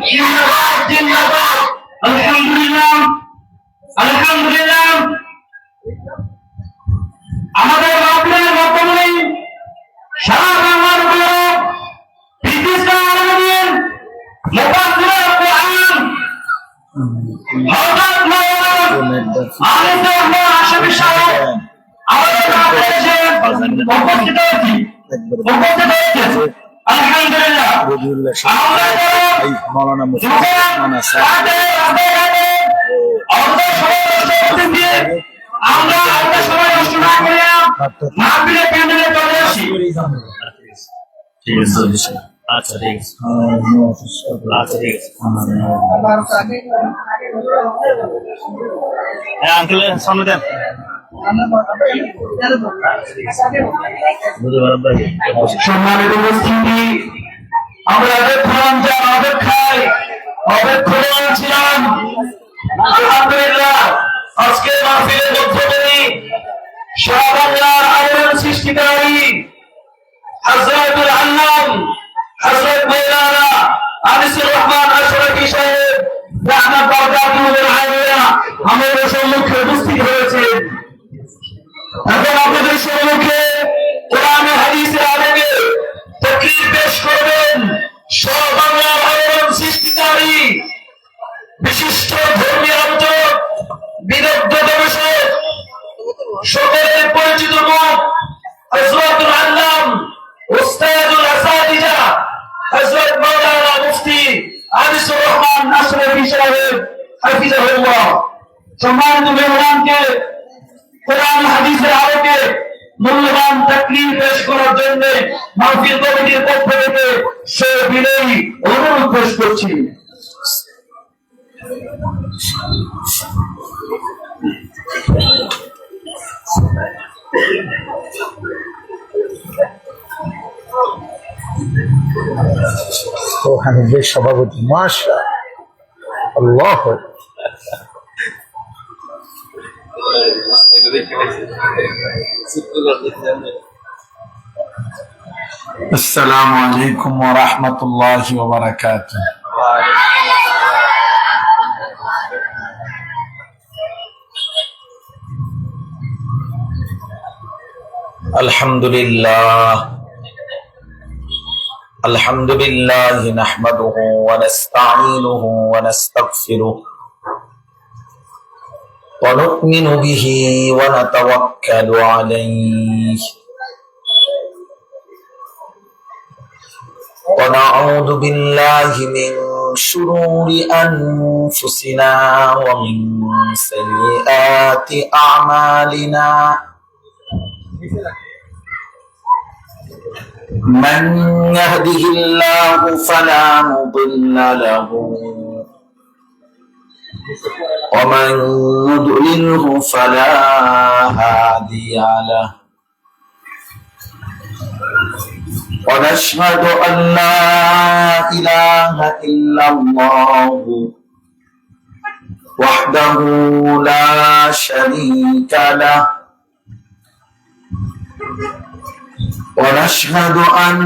জিন্দাবাদ। আলহামদুলিল্লাহ, আলহামদুলিল্লাহ। আমাদের মাহফিলের বর্তমানে সারা বাংলার গৌরব ব্রিটিশরা আমাদের মুফাসসিরুল কোরআন হযরত মাওলানা আলিফ রহমান আশরাফী সাহেব আমাদের মাহফিলে উপস্থিত হয়েছে। আলহামদুলিল্লাহ। মৌলানা আমরা সবাই নষ্ট না করে মাহফিলে প্যান্ডেলে চলে আসি। ঠিক আছে, আচ্ছা ঠিক আছে, আচ্ছা ঠিক আছে। হ্যাঁ আঙ্কেল সামনে দেন। সম্মানিত উপস্থিতি, আমরা অপেক্ষায় ছিলাম। আলহামদুলিল্লাহ, আজকে মাহফিলের মধ্যে সারা বাংলার আলোড়ন সৃষ্টিকারী হযরতুল আল্লাম হযরত মাওলানা আনিসুর রহমান আশরাফী সাহেব রাহমাত বারাকাতুহু আলাইহি আমাদের সম্মুখে উপস্থিত হয়েছেন। এখন আপনাদের সম্মুখে কোরআন হাদিসের আলোকে তাকরীর পেশ করবেন সারা বাংলার আলোড়ন সৃষ্টিকারী বিশিষ্ট ধর্মীয় আলোচক, বিদগ্ধ গবেষক, সকলের পরিচিত মুখ হযরতুল আল্লাম উস্তাদুল আসাতিজা হযরত মাওলানা মুফতি আনিসুর রহমান আশরাফী সাহেব হাফিজাহুল্লাহ। সম্মানিত মেহমানকে কোরআন হাদিসের আলোকে মূল্যবান তাকরীর পেশ করার জন্য মাহফিল কমিটির পক্ষ থেকে সবিনয়ী অনুরোধ পেশ করছি। সভাপতি মাশা আল্লাহ। আসসালামু আলাইকুম ওয়া রাহমাতুল্লাহি ওয়া বারাকাতুহু। আলহামদুলিল্লাহ, আলহামদুলিল্লাহ নাহমাদুহু ওয়া নাস্তাঈনুহু ওয়া নাস্তাগফিরুহু ওয়া নু'মিনু বিহি ওয়া নাতাওয়াক্কালু আলাইহি ওয়া না'উযু বিল্লাহি মিন শুরুরি আনফুসিনা ওয়া মিন সাইয়্যাতি আ'মালিনা। من يهده الله فلا مضل له ومن يضلله فلا هادي له ونشهد أن لا إله إلا الله وحده لا شريك له ونشهد أن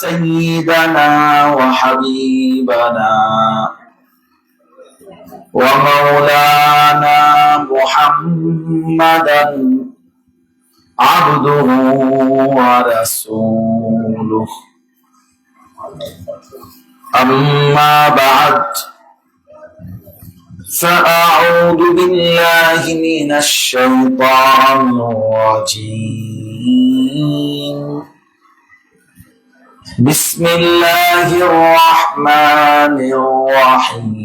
سيدنا وحبيبنا ومولانا محمدا عبده ورسوله. أما بعد فأعوذ بالله من الشيطان الرجيم. بسم الله الرحمن الرحيم.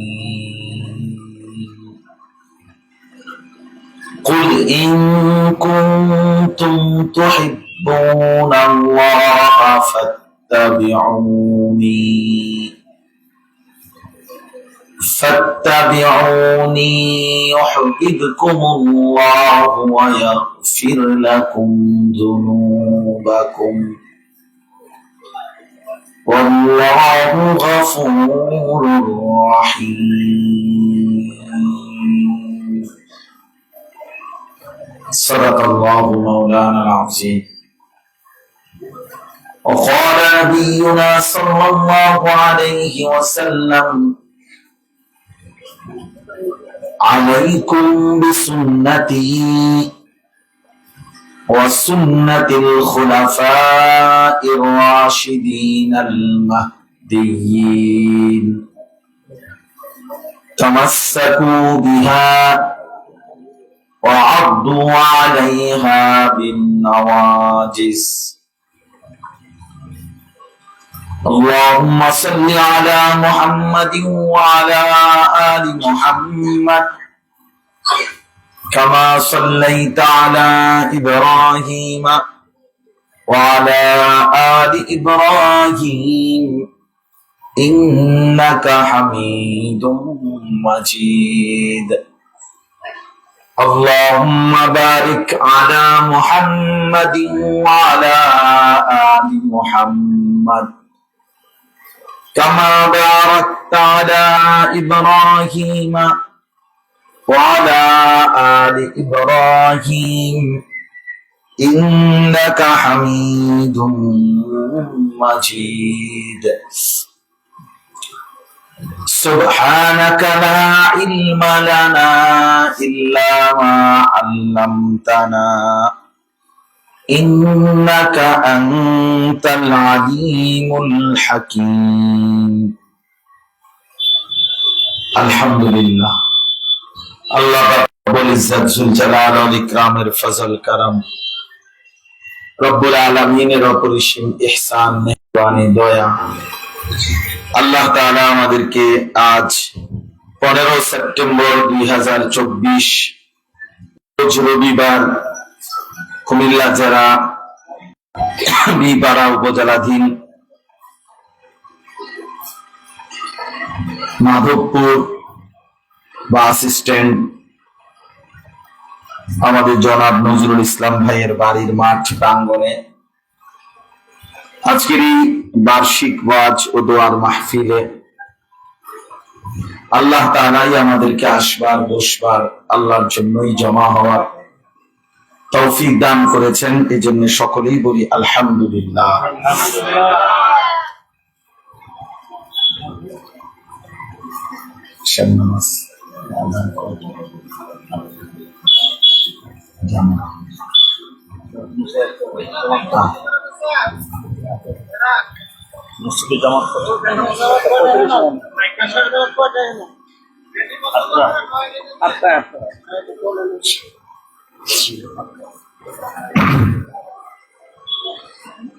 قل إن كنتم تحبون الله فاتبعوني يحببكم الله ويغفر لكم ذنوبكم والله غفور رحيم. صدق الله مولانا العظيم. وقال نبينا صلى الله عليه وسلم: عليكم بسنتي وسنة الخلفاء الراشدين المهديين، تمسكوا بها وعضوا عليها بالنواجذ. اللهم صل على محمد وعلى آل محمد كما صليت على إبراهيم وعلى آل إبراهيم إنك حميد مجيد. اللهم بارك على محمد وعلى آل محمد كما باركت على إبراهيم وعلى آل إبراهيم إنك حميد مجيد. سبحانك لا علم لنا إلا ما علمتنا إنك أنت العليم الحكيم. الحمد لله। আল্লাহ রব্বুল ইজ্জত জুল জালাল ওয়াল ইকরামের ফজল করম, রব্বুল আলামিনের অপরিসীম ইহসান, মেহেরবানি, দয়া, আল্লাহ তাআলা আমাদেরকে আজ 15 সেপ্টেম্বর 2024 রোজ রবিবার কুমিল্লা জেলা বিপাড়া উপজেলাধীন মাধবপুর বাস স্ট্যান্ড আমাদের জনাব নজরুল ইসলাম ভাইয়ের বাড়ির মাঠ প্রাঙ্গণে আজকের এই বার্ষিক ওয়াজ ও দোয়ার মাহফিলে আল্লাহ তাআলাই আমাদেরকে আসবার বসবার আল্লাহর জন্যই জমা হওয়ার তৌফিক দান করেছেন। এই জন্য সকলেই বলি আলহামদুলিল্লাহ। নামাজ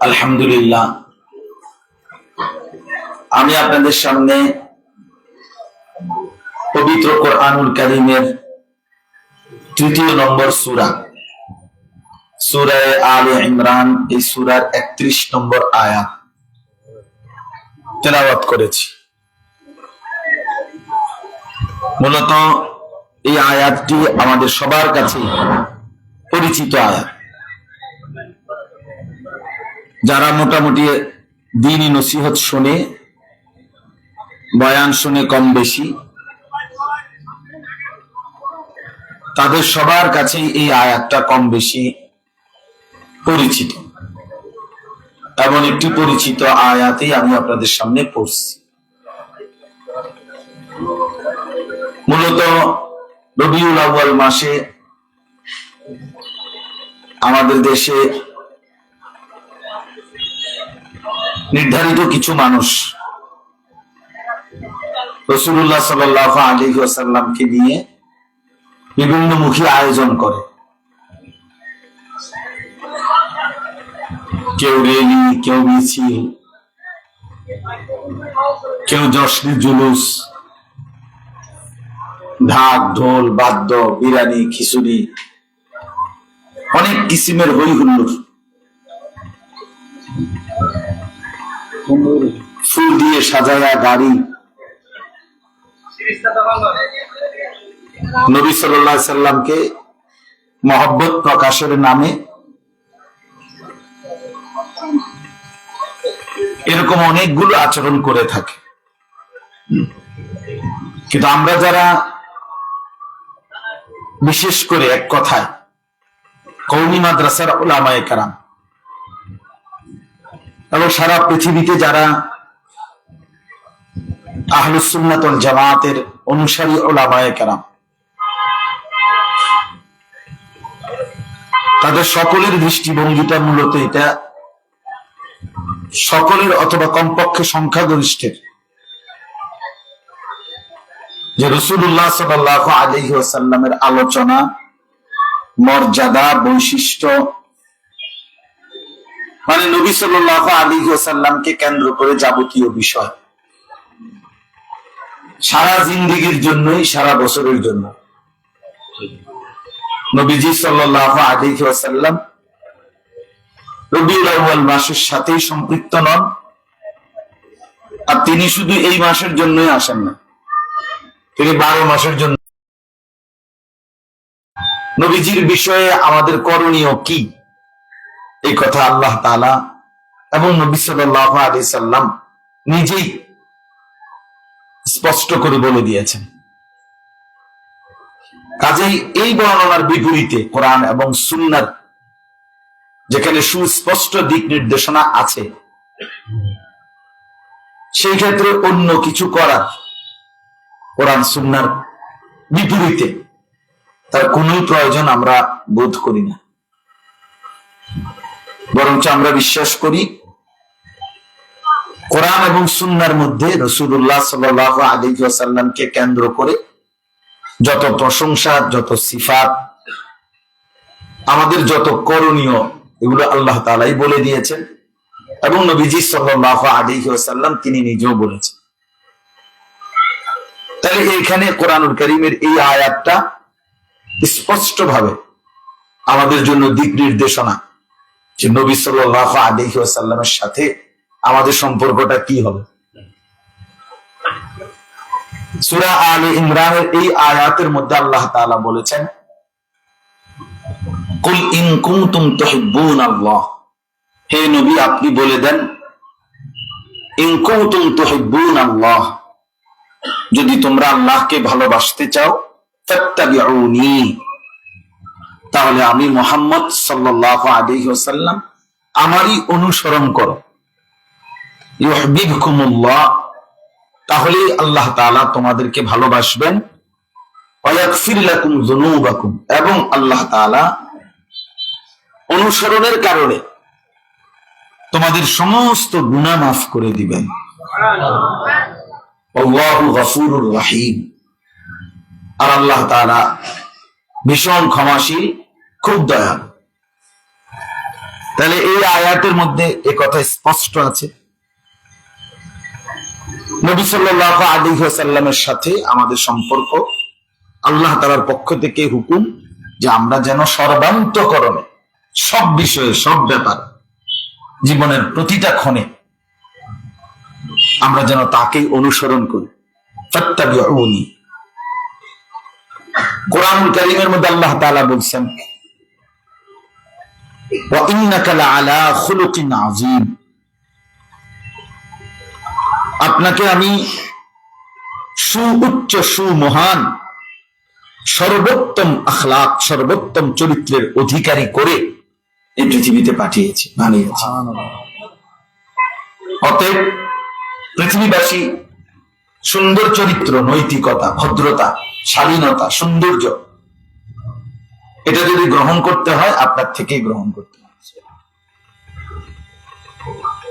আলহামদুলিল্লাহ। আমি আপনাদের সামনে পবিত্র কোরআনুল কারীমের 3 নম্বর সূরা, সূরা আলে ইমরান, এই সূরার 31 নম্বর আয়াত তেলাওয়াত করেছি। মূলত এই আয়াতটি আমাদের সবার কাছে পরিচিত আয়াত। যারা মোটামুটি দ্বীনি নসিহত শুনে, বয়ান শুনে কম বেশি, তাদের সবার কাছেই এই আয়াতটা কম বেশি পরিচিত। এমন একটি পরিচিত আয়াতেই আমি আপনাদের সামনে পড়ছি। মূলত রবিউল আউয়াল মাসে আমাদের দেশে নির্ধারিত কিছু মানুষ রাসূলুল্লাহ সাল্লাল্লাহু আলাইহি ওয়াসাল্লামকে নিয়ে বিভিন্নমুখী আয়োজন করে। কেউ রেলি, কেউ মিছিল, কেউ জশ্নে জুলুস, ঢাক ঢোল বাদ্য, বিরিয়ানি, খিচুড়ি, অনেক কিসিমের হই হুল্লোড়, ফুল দিয়ে সাজায়া গাড়ি, নবী সাল্লাল্লাহু আলাইহি সাল্লামকে মহব্বত প্রকাশের নামে এরকম অনেকগুলো আচরণ করে থাকে। কিন্তু আমরা যারা বিশেষ করে এক কথায় কওমি মাদ্রাসার উলামায়ে কেরাম, এবং সারা পৃথিবীতে যারা আহলুস সুন্নাত ওয়াল জামাতের অনুসারী উলামায়ে কেরাম, তাদের সকলের দৃষ্টিভঙ্গিটা মূলত এটা, সকলের অথবা কমপক্ষে সংখ্যাগরিষ্ঠের, যে রাসূলুল্লাহ সাল্লাল্লাহু আলাইহি ওয়াসাল্লামের আলোচনা, মর্যাদা, বৈশিষ্ট্য, মানে নবী সাল্লাল্লাহু আলাইহি ওয়াসাল্লামকে কেন্দ্র করে যাবতীয় বিষয় সারা জিন্দেগীর জন্যই, সারা বছরের জন্য নবীজি সাল্লাল্লাহু আলাইহি ওয়াসাল্লাম রবিউল আউয়াল মাসের সাথেই সম্পৃক্ত নন। আর তিনি শুধু এই মাসের জন্যই আসেন না, তিনি 12 মাসের জন্য। নবীজির বিষয়ে আমাদের করণীয় কি, এই কথা আল্লাহ তাআলা এবং নবী সাল্লাল্লাহু আলাইহি সাল্লাম নিজেই স্পষ্ট করে বলে দিয়েছেন। কাজেই এই বর্ণনার বিপরীতে কোরআন এবং সুন্নাহর যেখানে সুস্পষ্ট দিক নির্দেশনা আছে, সেই ক্ষেত্রে অন্য কিছু করার কোরআন সুন্নাহর বিপরীতে তার কোন প্রয়োজন আমরা বোধ করি না। বরঞ্চ আমরা বিশ্বাস করি কোরআন এবং সুন্নাহর মধ্যে রাসূলুল্লাহ সাল্লাল্লাহু আলাইহি ওয়াসাল্লামকে কেন্দ্র করে যত প্রশংসা, যত সিফাত, আমাদের যত করণীয়, এগুলো আল্লাহ তাআলাই বলে দিয়েছেন এবং নবীজি সাল্লাল্লাহু আলাইহি ওয়াসাল্লাম তিনি নিজেও বলেছেন। তাহলে এইখানে কোরআনুল কারীমের এই আয়াতটা স্পষ্টভাবে আমাদের জন্য দিক নির্দেশনা, যে নবী সাল্লাল্লাহু আলাইহি ওয়াসাল্লামের সাথে আমাদের সম্পর্কটা কি হবে। সূরা আলে ইমরানের এই আয়াতের মধ্যে আল্লাহ তাআলা বলেছেন, কুল ইন কুনতুম তুহিব্বুনাল্লাহ, হে নবী আপনি বলে দেন, ইন কুনতুম তুহিব্বুনাল্লাহ, যদি তোমরা আল্লাহকে ভালোবাসতে চাও, ফাত্তাবিউনি, তাহলে আমি মুহাম্মদ সাল্লাল্লাহু আলাইহি ওয়াসাল্লাম আমারই অনুসরণ করো। ইউহিব্বুকুমুল্লাহ, তাহলে আল্লাহ তাআলা তোমাদেরকে ভালোবাসবেন। ওয়া ইয়াগফির লাকুম যুনুবাকুম, এবং আল্লাহ তাআলা অনুসরণের কারণে তোমাদের সমস্ত গুনাহ মাফ করে দিবেন। আল্লাহু গফুরুর রহিম, আর আল্লাহ তাআলা ভীষণ ক্ষমাশীল, খুব দয়ালু। তাহলে এই আয়াতের মধ্যে এ কথা স্পষ্ট আছে, নবী সাল্লাল্লাহু আলাইহি ওয়াসাল্লামের সাথে আমাদের সম্পর্ক, আল্লাহ তাআলার পক্ষ থেকে হুকুম যে আমরা যেন সর্বান্তকরণে, সব বিষয়ে, সব ব্যাপার, জীবনের প্রতিটা ক্ষণে আমরা যেন তাকেই অনুসরণ করি। ফাত্তাবিউনি, কোরআনুল কারীমের মধ্যে আল্লাহ তাআলা বলছেন, ওয়া ইন্নাকা লাআলা খুলুকিন আযীম, আপনাকে আমি সুউচ্চ, সুমহান, সর্বোত্তম আখলাক, সর্বোত্তম চরিত্রের অধিকারী করে এই পৃথিবীতে পাঠিয়েছি, বানিয়েছি। অতএব পৃথিবীবাসী সুন্দর চরিত্র, নৈতিকতা, ভদ্রতা, শালীনতা, সৌন্দর্য, এটা যদি গ্রহণ করতে হয় আপনার থেকেই গ্রহণ করতে হয়।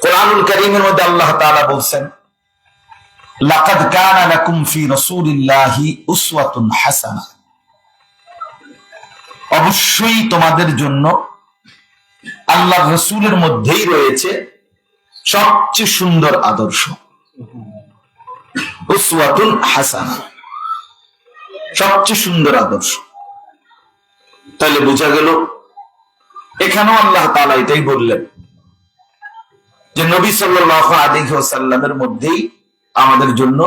কোরআনুল কারীমের মধ্যে আল্লাহ তাআলা বলছেন, লাকাদ কানা লাকুম ফি রাসূলিল্লাহি উসওয়াতুন হাসানাহ, অবশ্যই তোমাদের জন্য আল্লাহর রাসূলের মধ্যেই রয়েছে সবচেয়ে সুন্দর আদর্শ। উসওয়াতুন হাসানাহ, সবচেয়ে সুন্দর আদর্শ। তাহলে বোঝা গেল এখানেও আল্লাহ তাআলা এটাই বললেন যে নবী সাল্লাল্লাহু আলাইহি ওয়াসাল্লামের মধ্যেই আমাদের জন্য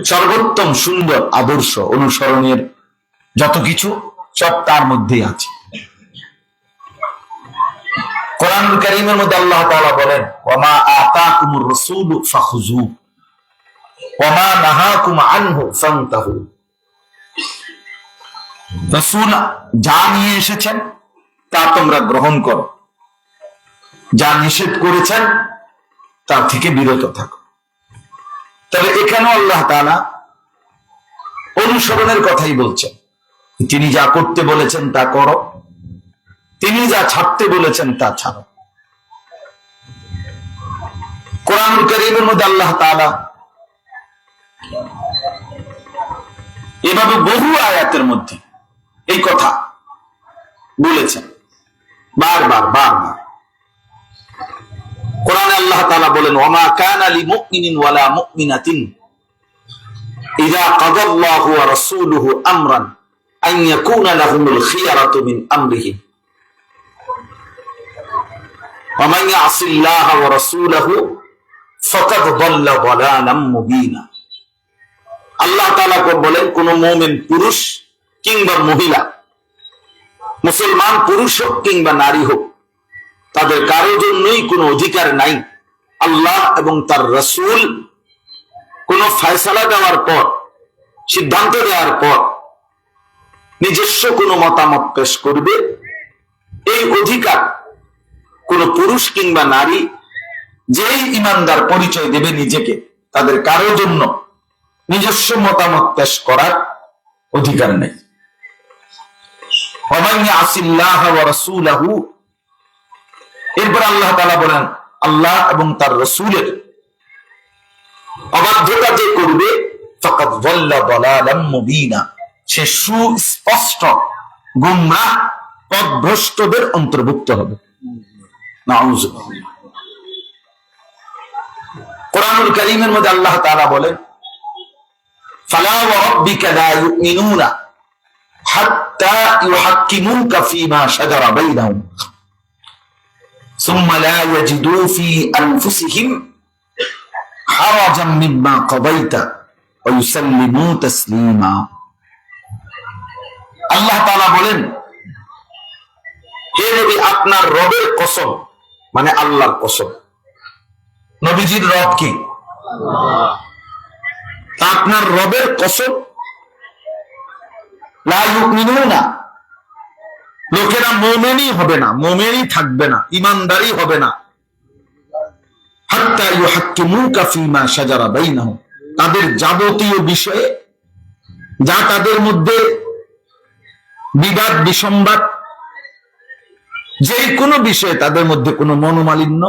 সর্বোত্তম সুন্দর আদর্শ, অনুসরণের যত কিছু সব তার মধ্যেই আছে। কোরআনুল কারীমের মধ্যে আল্লাহ তাআলা বলেন, ওয়া মা আতাকুমুর রাসূলু ফাখুযু ওয়া মা নাহাকুম আনহু ফান্তাহু, রাসূল যা নিয়ে এসেছেন তা তোমরা গ্রহণ করো, যা নিষেধ করেছেন তার থেকে বিরত থাকো। তবে এখানেও আল্লাহ তাআলা অনুসরণের কথাই বলছেন। তিনি যা করতে বলেছেন তা করো, তিনি যা ছাড়তে বলেছেন তা ছাড়ো। কোরআনুল কারীমের মধ্যে আল্লাহ তাআলা এভাবে বহু আয়াতের মধ্যে এই কথা বলেছেন, বারবার বারবার। কোরআনে আল্লাহ তাআলা বলেন, ওয়ামা কানা লিমুমিনিন ওয়ালা মুমিনাতিন ইযা কাদাল্লাহু ওয়া রাসূলুহু আমরান আন ইয়াকুনা লাহুমুল খিয়ারাতু মিন আমরিহিম ওয়া মান ইয়াসিল্লাহা ওয়া রাসূলুহু ফাকাদ দাল্লা দালালাম মুবিনা। আল্লাহ তাআলা বলেন, কোন মুমিন পুরুষ কিংবা মহিলা, মুসলমান পুরুষ হোক কিংবা নারী হোক, তাদের কারোর জন্যই কোনো অধিকার নাই আল্লাহ এবং তার রাসূল কোন ফয়সালা দেওয়ার পর, সিদ্ধান্ত দেওয়ার পর নিজস্ব কোনো মতামত পেশ করবে, এই অধিকার কোন পুরুষ কিংবা নারী যেই ইমানদার পরিচয় দেবে নিজেকে, তাদের কারোর জন্য নিজস্ব মতামত পেশ করার অধিকার নেই। ওয়া মান ইয়াসিল্লাহা ওয়া রাসূলহু, এরপর আল্লাহ তাআলা বলেন, আল্লাহ এবং তার রাসূলের অবাধ্যতা যে করবে, ফাকাদ যাল্লা দালালাম মুবিনা, সে সুস্পষ্ট গুমরাহ পথভ্রষ্টদের অন্তর্ভুক্ত হবে। নাউযুবিল্লাহ। কোরআনুল কারীমের মধ্যে আল্লাহ তাআলা বলেন, ফালা ওয়া রাব্বিকা লা ইউমিনুনা হাত্তা ইউহাক্কিমুকা ফীমা শাজারা বাইনাহুম সুম্মা লা ইয়াজিদু ফী আনফুসিহিম হারাজাম মিম্মা কাদাইতা ওয়া ইউসাল্লিমু তাসলিমা। আল্লাহ তাআলা বলেন, হে নবী, আপনার রবের কসম, মানে আল্লাহর কসম। নবীজির রব কি? আপনার রবের কসম, লা ইউমিনুনা, লোকেরা মুমিনই হবে না, মুমিনই থাকবে না, ইমানদারি হবে না, হাত্তা ইউহাক্কিমুকা ফীমা শাজারা বাইনাহুম, তাদের যাবতীয় বিষয়ে যা তাদের মধ্যে বিবাদ বিসম্বাদ, যে কোনো বিষয়ে তাদের মধ্যে কোনো মনোমালিন্য,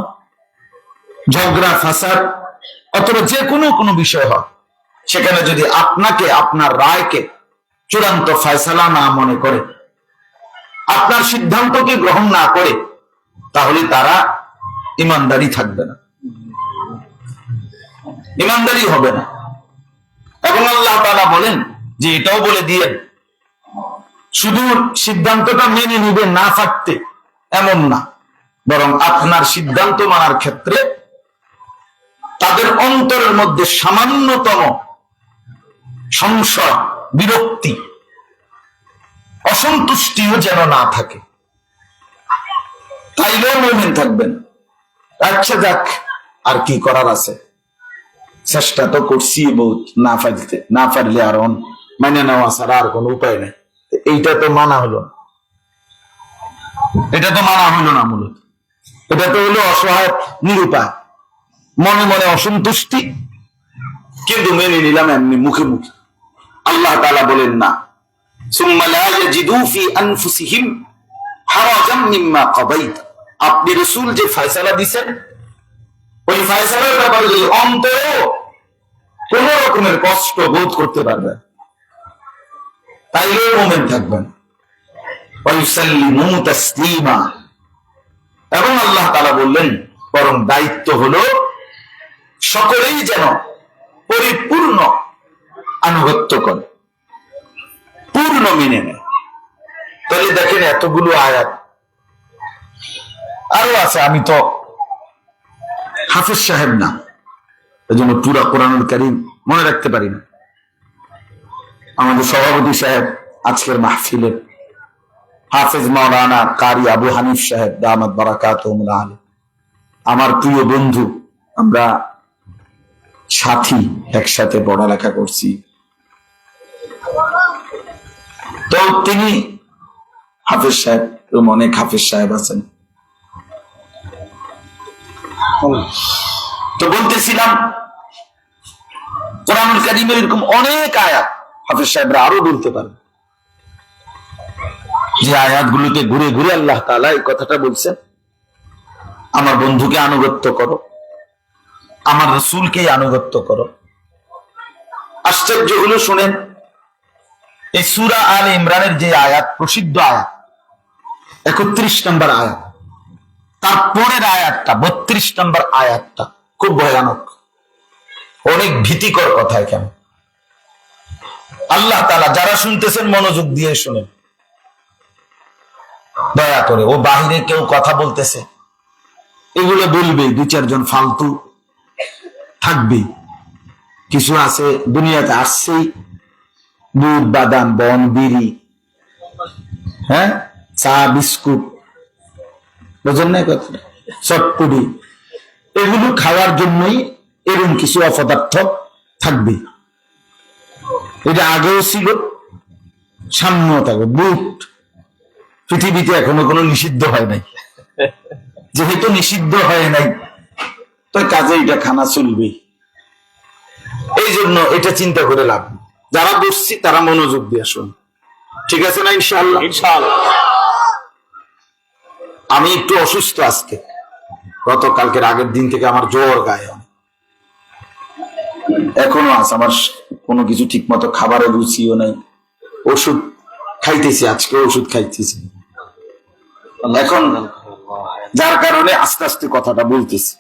ঝগড়া ফাসাদ অথবা যে কোনো বিষয় হয়, সেখানে যদি আপনাকে, আপনার রায়কে চূড়ান্ত ফয়সালা না মনে করে, আপনার সিদ্ধান্তকে গ্রহণ না করে, তাহলে তারা ইমানদারি থাকবে না, ইমানদারি হবে না। এবং আল্লাহ তাআলা বলেন যে এটাও বলে দিয়েন, শুধু সিদ্ধান্তটা মেনে নিবে না থাকতে এমন না, বরং আপনার সিদ্ধান্ত মানার ক্ষেত্রে তাদের অন্তরের মধ্যে সামান্যতম সংশয়, বিরক্তি, অসন্তুষ্টিও যেন না থাকে, তাইলেও মুমিন থাকবেন। আচ্ছা যাক, আর কি করার আছে, চেষ্টা তো করছি বহুত, না পারলে আর মানে নেওয়া ছাড়া আর কোন উপায় নেই। এইটা তো মানা হলো না, এটা তো মানা হলো না, মূলত এটা তো হলো অসহায় নিরুপায়, মনে মনে অসন্তুষ্টি, কিন্তু মেনে নিলাম এমনি মুখে মুখে। আল্লাহ তাআলা বলেন না, সুম্মা লা ইয়াজিদু ফি আনফুসিহিম হারাজাম মিম্মা কাদাইতা, আপনি রাসূল যে ফয়সালা দিবেন, ওই ফয়সালার ব্যাপারে যদি অন্তরে কোন রকমের কষ্ট বোধ করতে পারবেন, তাইলে মুমিন থাকবেন। ওয়া ইউসাল্লিমু তাসলিমা, এবং আল্লাহ তাআলা বললেন, বরং দায়িত্ব হলো সকলেই যেন পরিপূর্ণ আনুগত্য করে, পূর্ণ মেনে নেয়। তাহলে দেখেন এতগুলো আয়াত আরো আছে, আমি তো হাফেজ সাহেব না, এই জন্য পুরা কোরআনুল কারীম মনে রাখতে পারি না। আমাদের সভাপতি সাহেব আজকের মাহফিলের হাফেজ মাওলানা কারি আবু হানিফ সাহেব দামাত বারাকাতুহুম আলাইহি, আমার প্রিয় বন্ধু, আমরা সাথী, একসাথে পড়ালেখা করছি। তো তিনি হাফেজ সাহেব, অনেক হাফেজ সাহেব আছেন, তো বলতেছিলাম কোরআনুল কারীমের এরকম অনেক আয়াত হাফেজ সাহেবরা আরো বলতে পারেন, যে আয়াতগুলোতে ঘুরে ঘুরে আল্লাহ তাআলা এই কথাটা বলছেন, আমার বন্ধুকে আনুগত্য করো, আমার রাসূলকে আনুগত্য করো। আশ্চর্য হলো শুনেন, এই সূরা আলে ইমরানের যে আয়াত, প্রসিদ্ধ আয়াত 31 নম্বর আয়াত, তারপরের আয়াতটা 32 নম্বর আয়াতটা খুব ভয়ানক, অনেক ভীতিকর কথা। এখানে আল্লাহ তাআলা, যারা শুনতেছেন মনোযোগ দিয়ে শুনেন দয়া করে। ও বাহিরে কেউ কথা বলতেছে, এগুলো বলবে, দু চারজন ফালতু থাকবে, কিছু আছে দুনিয়াতে আসছেই, দুধ বাদাম বন বিড়ি, হ্যাঁ, চা বিস্কুট, বুঝলেন না কথা, চটপটি, এগুলো খাওয়ার জন্যই এরকম কিছু অপদার্থ থাকবে। এটা আগেও ছিল, সামনেও থাকবে। বুট পৃথিবীতে এখনো কোনো নিষিদ্ধ হয় নাই, যেহেতু নিষিদ্ধ হয় নাই তো কাজে এটা খানা চলবে। এই জন্য এটা চিন্তা করে লাভ নেই। যারা বসছি তারা মনোযোগ দিয়ে শুন, ঠিক আছে না? ইনশাআল্লাহ। ইনশাআল্লাহ। আমি একটু অসুস্থ আজকে, গতকালকের আগের দিন থেকে আমার জ্বর, গায়ে এখনো আছে, আমার কোনো কিছু ঠিক মতো খাবারের রুচিও নাই, ওষুধ খাইতেছি, আজকে ওষুধ খাইতেছি এখন, যার কারণে আস্তে আস্তে কথাটা বলতেছি।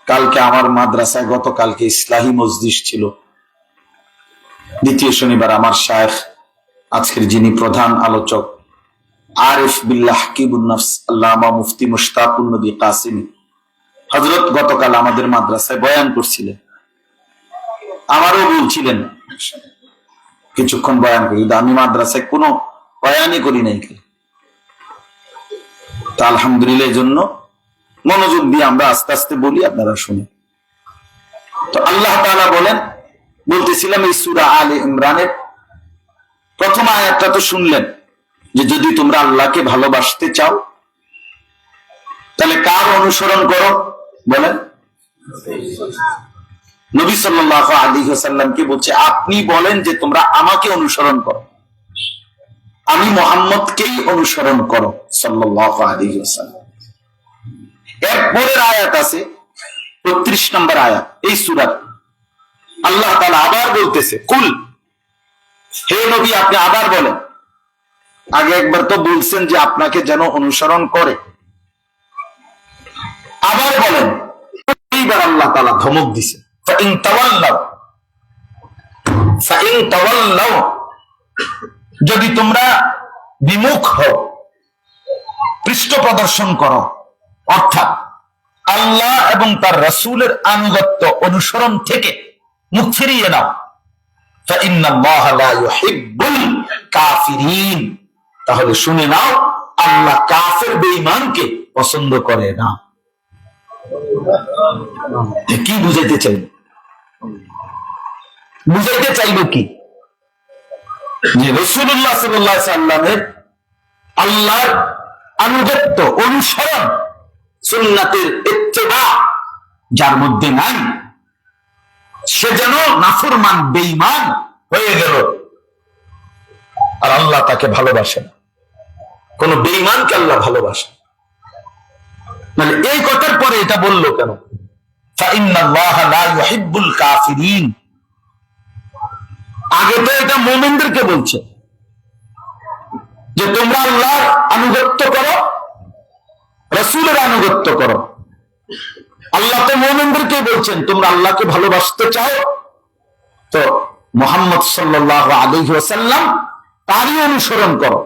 কালকে আমার মাদ্রাসায়, গতকালকে ইসলাহি মজলিস ছিল, দ্বিতীয় শনিবার আমার শায়েখ, আজকের যিনি প্রধান আলোচক আরিফ বিল্লাহ হাকিবুন নফস আল্লামা মুফতি মুশতাকুন নবী কাসিমি হযরত গতকাল আমাদের মাদ্রাসায় বয়ান করছিলেন, আমারও বলছিলেন কিছুক্ষণ বয়ান করি, আমি মাদ্রাসায় কোনো বয়ানই করি নাই। তা আলহামদুলিল্লাহ, এই জন্য মনোযোগ দিয়ে আমরা আস্তে আস্তে বলি, আপনারা শুনে। তো আল্লাহ তাআলা বলেন, বলতেছিলাম এই সূরা আলে ইমরানের প্রথম আয়াতটা তো শুনলেন, যে যদি তোমরা আল্লাহকে ভালোবাসতে চাও তাহলে কার অনুসরণ করো বলেন? নবী সাল্লাল্লাহু আলাইহি ওয়াসাল্লামকে বলছে, আপনি বলেন যে তোমরা আমাকে অনুসরণ করো, আমি মুহাম্মদকেই অনুসরণ করো সাল্লাল্লাহু আলাইহি ওয়াসাল্লাম। এরপরের আয়াত আছে 32 নম্বর আয়াত এই সূরার, আল্লাহ তাআলা আবার বলতেছে, কুল, হে নবী আপনি আবার বলেন। আগে একবার তো বলছেন যে আপনাকে যেন অনুসরণ করে, আবার বলেন। এইবার আল্লাহ তাআলা ধমক দিছে, ফাইন তাওয়াল্লাউ, যদি তোমরা বিমুখ হও, পৃষ্ঠ প্রদর্শন করো, অর্থাৎ আল্লাহ এবং তার রাসূলের আনুগত্য অনুসরণ থেকে মুখ ফিরিয়ে নাও, ফাইন্নাল্লাহা লা ইউহিব্বুল কাফিরিন, তাহলে শুনে নাও আল্লাহ কাফের বেঈমানকে পছন্দ করে না। কি বুঝাইতে চাইল? বুঝাইতে চাইল কি? যে রাসূলুল্লাহ সাল্লাল্লাহু আলাইহি সাল্লামের আল্লাহর আনুগত্য অনুসরণ, সুন্নাতের ইত্তেবা যার মধ্যে নাই, সে যেন নাফরমান বেঈমান হয়ে গেল, আর আল্লাহ তাকে ভালোবাসেন। কোন বেঈমানকে আল্লাহ ভালোবাসেন, মানে এই কথার পরে এটা বললো কেন? ফাইন্নাল্লাহা লা ইউহিব্বুল কাফিরিন। আগে তো এটা মুমিনদেরকে বলছে যে তোমরা আল্লাহর আনুগত্য করো, রাসূলের আনুগত্য করো। আল্লাহ তো মুমিনদেরকে বলছেন তোমরা আল্লাহকে ভালোবাসতে চাও, তো মুহাম্মদ সাল্লাল্লাহু আলাইহি ওয়াসাল্লাম তারই অনুসরণ করো।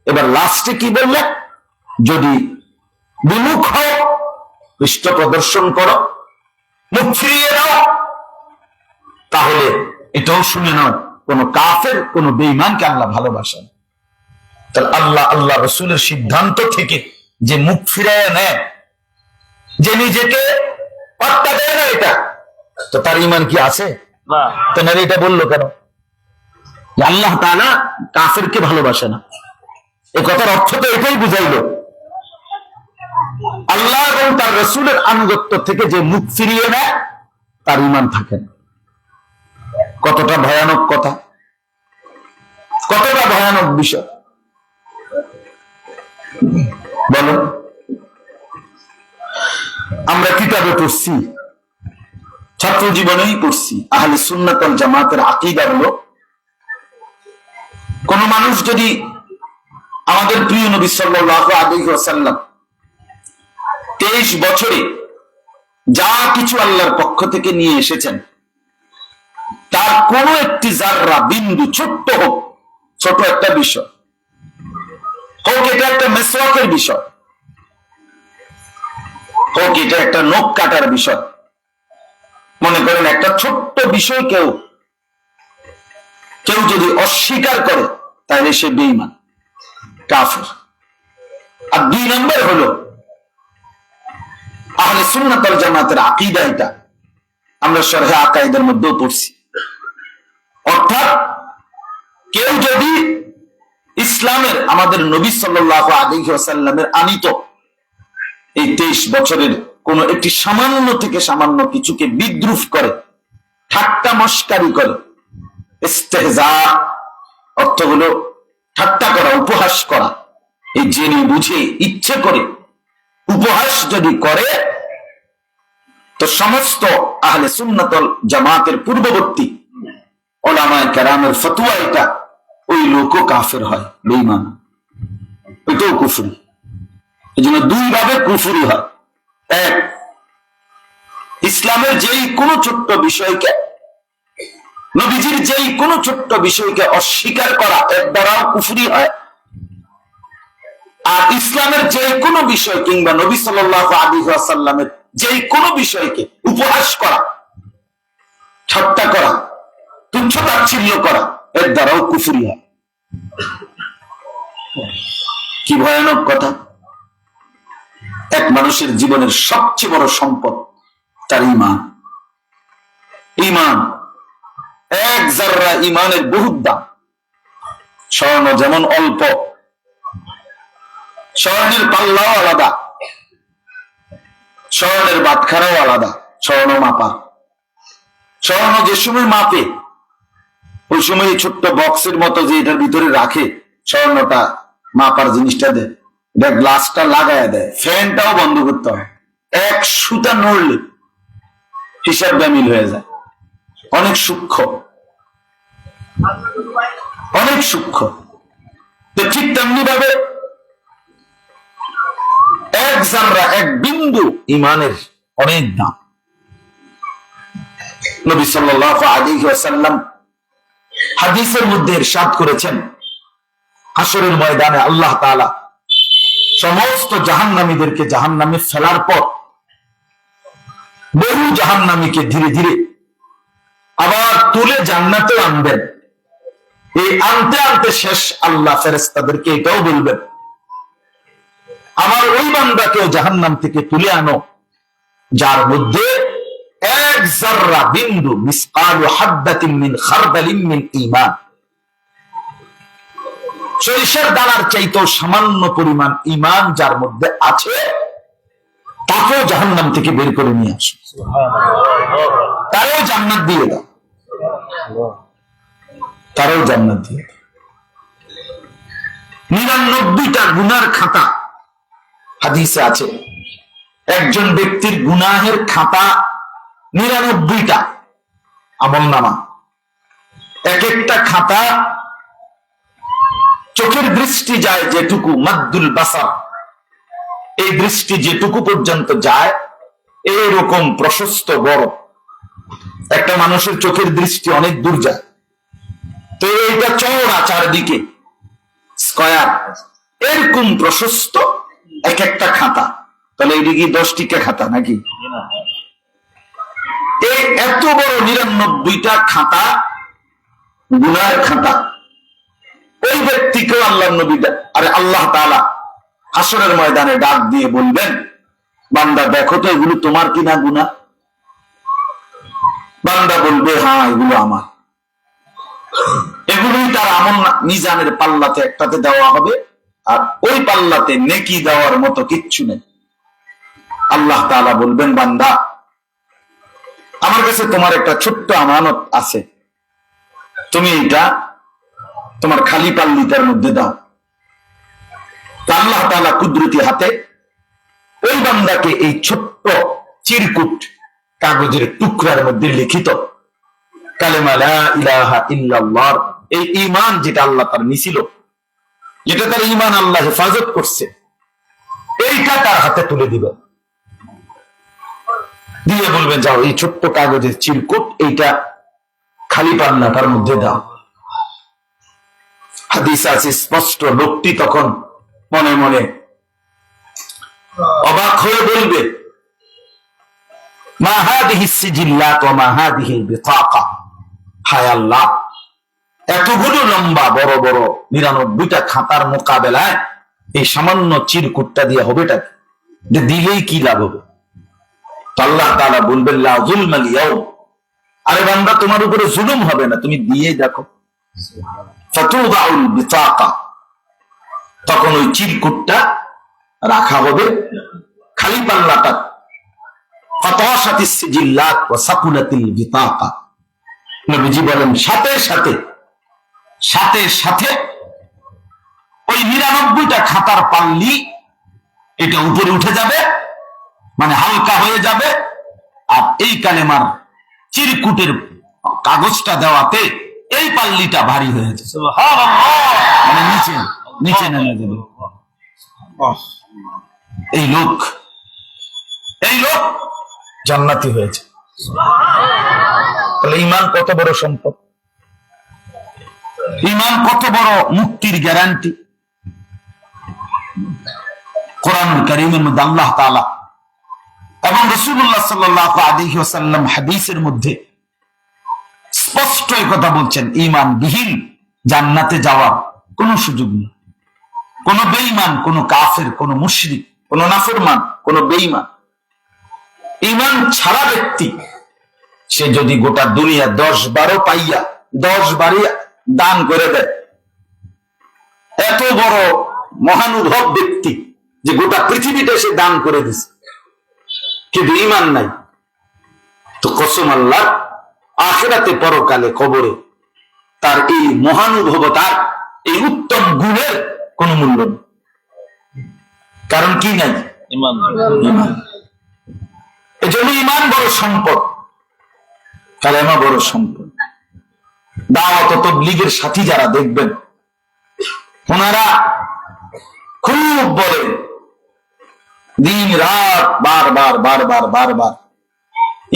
এবার লাস্টে কি বললেন? যদি বিমুখ হও, পৃষ্ঠ প্রদর্শন করো, মুখ ফিরিয়ে নাও, তাহলে এটাও শুনে নাও কোন কাফের, কোন বেঈমানকে আল্লাহ ভালোবাসেন। তাহলে আল্লাহ রাসূলের সিদ্ধান্ত থেকে যে মুখ ফিরিয়ে নেয়, যে নিজেকে পাত্তা দেয় না, এটা তো তার ঈমান কি আছে? না। তো না, এটা বললো কেন? আল্লাহ তাআলা কাফেরকে ভালোবাসে না, এই কথার অর্থ তো এটাই বুঝাইলো আল্লাহ এবং তার রসুলের আনুগত্য থেকে যে মুখ ফিরিয়ে নেয় তার ঈমান থাকে না। কতটা ভয়ানক কথা, কতটা ভয়ানক বিষয় বলো। আমরা কিতাবে পড়ছি, ছাত্র জীবনেই পড়ছি, আহলে সুন্নাত ওয়াল জামাতের আকীদা হলো কোন মানুষ যদি আমাদের প্রিয় নবী সাল্লাল্লাহু আলাইহি ওয়াসাল্লাম 23 বছরে যা কিছু আল্লাহর পক্ষ থেকে নিয়ে এসেছেন তার কোন একটি জাররা বিন্দু ছোট্ট হোক, ছোট একটা বিষয় হোক, এটা একটা মেসওয়াকের বিষয় হোক, এটা একটা নখ কাটার বিষয়, মনে করেন একটা ছোট্ট বিষয় কেউ যদি অস্বীকার করে তাহলে সে বেঈমান, কাফের। আর 2 নম্বর হলো আহলে সুন্নাত ওয়াল জামাতের আকীদা, এটা আমরা শরহে আকাইদের মধ্যেও পড়ছি। অর্থাৎ কেউ যদি ইসলামের, আমাদের নবী সাল্লাল্লাহু আলাইহি ওয়াসাল্লামের আনিত এই 23 বছরের কোন একটি সামান্য থেকে সামান্য কিছুকে বিদ্রুপ করে, ঠাট্টা মশকারি করে, ইস্তেহজা অর্থ হলো ঠাট্টা করা, উপহাস করা, এই জেনে বুঝে ইচ্ছে করে উপহাস যদি করে তো সমস্ত আহলে সুন্নাত ওয়াল জামাতের পূর্ববর্তী উলামায়ে কেরামের ফতোয়া এটা, ওই লোকও কাফের হয়, বেঈমান, এটাও কুফর। এই জন্য 2 ভাবে কুফরি হয়। এক, ইসলামের যেই কোনো ছোট্ট বিষয়কে, নবীজির যেই কোনো ছোট্ট বিষয়কে অস্বীকার করা, এর দ্বারাও কুফরি হয়। আর ইসলামের যে কোনো বিষয় কিংবা নবী সাল্লাল্লাহু আলাইহি ওয়াসাল্লামের যে কোনো বিষয়কে উপহাস করা, ঠাট্টা করা, তুচ্ছ তাচ্ছিল্য করা, এর দ্বারাও কুফরি হয়। কি ভয়ানক কথা! এক মানুষের জীবনের সবচেয়ে বড় সম্পদ তার ঈমান। ঈমান, এক জাররা ঈমানের বহুত দাম। স্বর্ণ যেমন অল্প, স্বর্ণের পাল্লাও আলাদা, স্বর্ণের বাটখারাও আলাদা, স্বর্ণ মাপা। স্বর্ণ যে সময় মাপে ওই সময় ছোট্ট বক্সের মতো যে এটার ভিতরে রাখে স্বর্ণটা মাপার জিনিসটা দেয়, গ্লাসটা লাগায় দেয়, ফ্যানটাও বন্ধ করতে হয়, এক সুতা নড়লে হিসাব দামিল হয়ে যায়। অনেক সূক্ষ্ম, অনেক সূক্ষ্ম। তো ঠিক তেমনি ভাবে এক জাররা, এক বিন্দু ঈমানের অনেক দাম। নবী সাল্লাল্লাহু আলাইহি ওয়াসাল্লাম হাদিসের মধ্যে ইরশাদ করেছেন, হাশরের ময়দানে আল্লাহ তাআলা সমস্ত জাহান্নামীদেরকে জাহান্নামে ফেলার পর বহু জাহান্নামীকে ধীরে ধীরে আবার তুলে জান্নাতে আনবেন। এই আনতে আনতে শেষ আল্লাহ ফেরেশতাদেরকে এটাও বলবেন, আমার ওই বান্দাকেও জাহান্নাম থেকে তুলে আনো যার মধ্যে এক জাররা বিন্দু, মিসকালু হাববাতিন মিন খারদালিন মিন ঈমান, সরিষার দানার চাইতেও সামান্য পরিমাণ ঈমান যার মধ্যে আছে, তাকেও জাহান্নাম থেকে বের করে নিয়ে আসো, তারও জান্নাত দিয়ে দাও, তারও জান্নাত দিয়ে দাও। 99টা গুনার খাতা হাদিসে আছে, একজন ব্যক্তির গুনাহের খাতা 99টা আমলনামা, এক একটা খাতা চোখের দৃষ্টি যায় যেটুকু, মাদ্দুল বাসার, এই দৃষ্টি যেটুকু পর্যন্ত যায় এরকম প্রশস্ত বড়। একটা মানুষের চোখের দৃষ্টি অনেক দূর যায়, তো এইটা চওড়া, চারদিকে স্কয়ার, এরকম প্রশস্ত এক একটা খাতা। তাহলে এটা কি 10 টিকা খাতা নাকি? এই এত বড় 99টা খাতা, গুনার খাতা, ওই ব্যক্তিকেও আল্লাহ নবী, আরে আল্লাহ তাআলা হাশরের ময়দানে ডাক দিয়ে বলবেন, বান্দা দেখো তো এগুলো তোমার কিনা গুনাহ? বান্দা বলবে, হ্যাঁ এগুলো আমার। এগুলোই তার আমল মিজানের পাল্লাতে একটাতে দেওয়া হবে, আর ওই পাল্লাতে নেকি দেওয়ার মতো কিচ্ছু নেই। আল্লাহ তাআলা বলবেন, বান্দা আমার কাছে তোমার একটা ছোট্ট আমানত আছে, তুমি এটা তোমার খালি পাল্লিটার মধ্যে দাও। তা আল্লাহ তাআলা কুদরতি হাতে ওই বান্দাকে এই ছোট্ট চিরকুট কাগজের টুকরার মধ্যে লিখিত কালেমা লা ইলাহা ইল্লাল্লাহ, এই ঈমান যেটা আল্লাহ তার মিছিল, যেটা তার ঈমান আল্লাহ হেফাজত করছে, এইটা তার হাতে তুলে দিবে, দিয়ে বলবে যাও এই ছোট্ট কাগজের চিরকুট এইটা খালি পাল্লাটার মধ্যে দাও। হাদিস আছে স্পষ্ট, লোকটি তখন মনে মনে অবাক হয়ে বলবে, মা হাদিহিস সিজিল্লাত ওয়া মা হাদিহিল বিতাকা, হায় আল্লাহ, এতগুলো লম্বা বড় বড় 99টা খাতার মোকাবেলায় এই সামান্য চিরকুটটা দিয়ে হবেটা কি, যে দিলেই কি লাভ হবে? আল্লাহ তাআলা বলবেন, লা যুলমাল ইয়াউম, আরে বান্দা তোমার উপরে জুলুম হবে না, তুমি দিয়ে দেখো। ফাতুদাউল বিতাকা, তখন ওই চিরকুটটা রাখা হবে, খালি পাল্লাটা। ফাতাশাতিস সিজিল্লাত ওয়া সাকুলাতিল বিতাকা, নবীজি বলেন সাথে সাথে সাথে সাথে ওই 99টা খাতার পাল্লি এটা উপরে উঠে যাবে, মানে হালকা হয়ে যাবে, আর এই কালেমার চিরকুটের কাগজটা দেওয়াতে এই পাল্লিটা ভারী হয়ে যাবে, মানে নিচে নিচে নেমে যাবে। এই লোক জান্নাতি হয়েছে। তাহলে ঈমান কত বড় সম্পদ, ঈমান কত বড় মুক্তির গ্যারান্টি। কোরআনুল কারীমের মধ্যে আল্লাহ তাআলা এবং রাসূলুল্লাহ সাল্লাল্লাহু আলাইহি ওয়াসাল্লাম হাদিসের মধ্যে স্পষ্ট এই কথা বলছেন, ঈমান বিহীন জান্নাতে যাওয়ার কোনো সুযোগ নেই। কোন বেঈমান, কোন কাফের, কোন মুশরিক, কোন নাফরমান, কোন বেঈমান, ঈমান ছাড়া ব্যক্তি সে যদি গোটা দুনিয়া 10-12 পাইয়া 10 দান করে দেয়, এত বড় মহানুভব ব্যক্তি যে গোটা পৃথিবীটা সে দান করে দিছে, কিন্তু ঈমান নাই, তো কসম আল্লাহ, আখিরাতে পরকালে কবরে তার এই মহানুভবতার এই উত্তম গুণের কোন মূল্য নেই। কারণ কি নাই? ঈমান। এজন্য ঈমান বড় সম্পদ, কালেমা বড় সম্পদ। দাওয়াত ও তাবলীগের সাথী যারা দেখবেন, ওনারা খুব বলেন, দিন রাত বারবার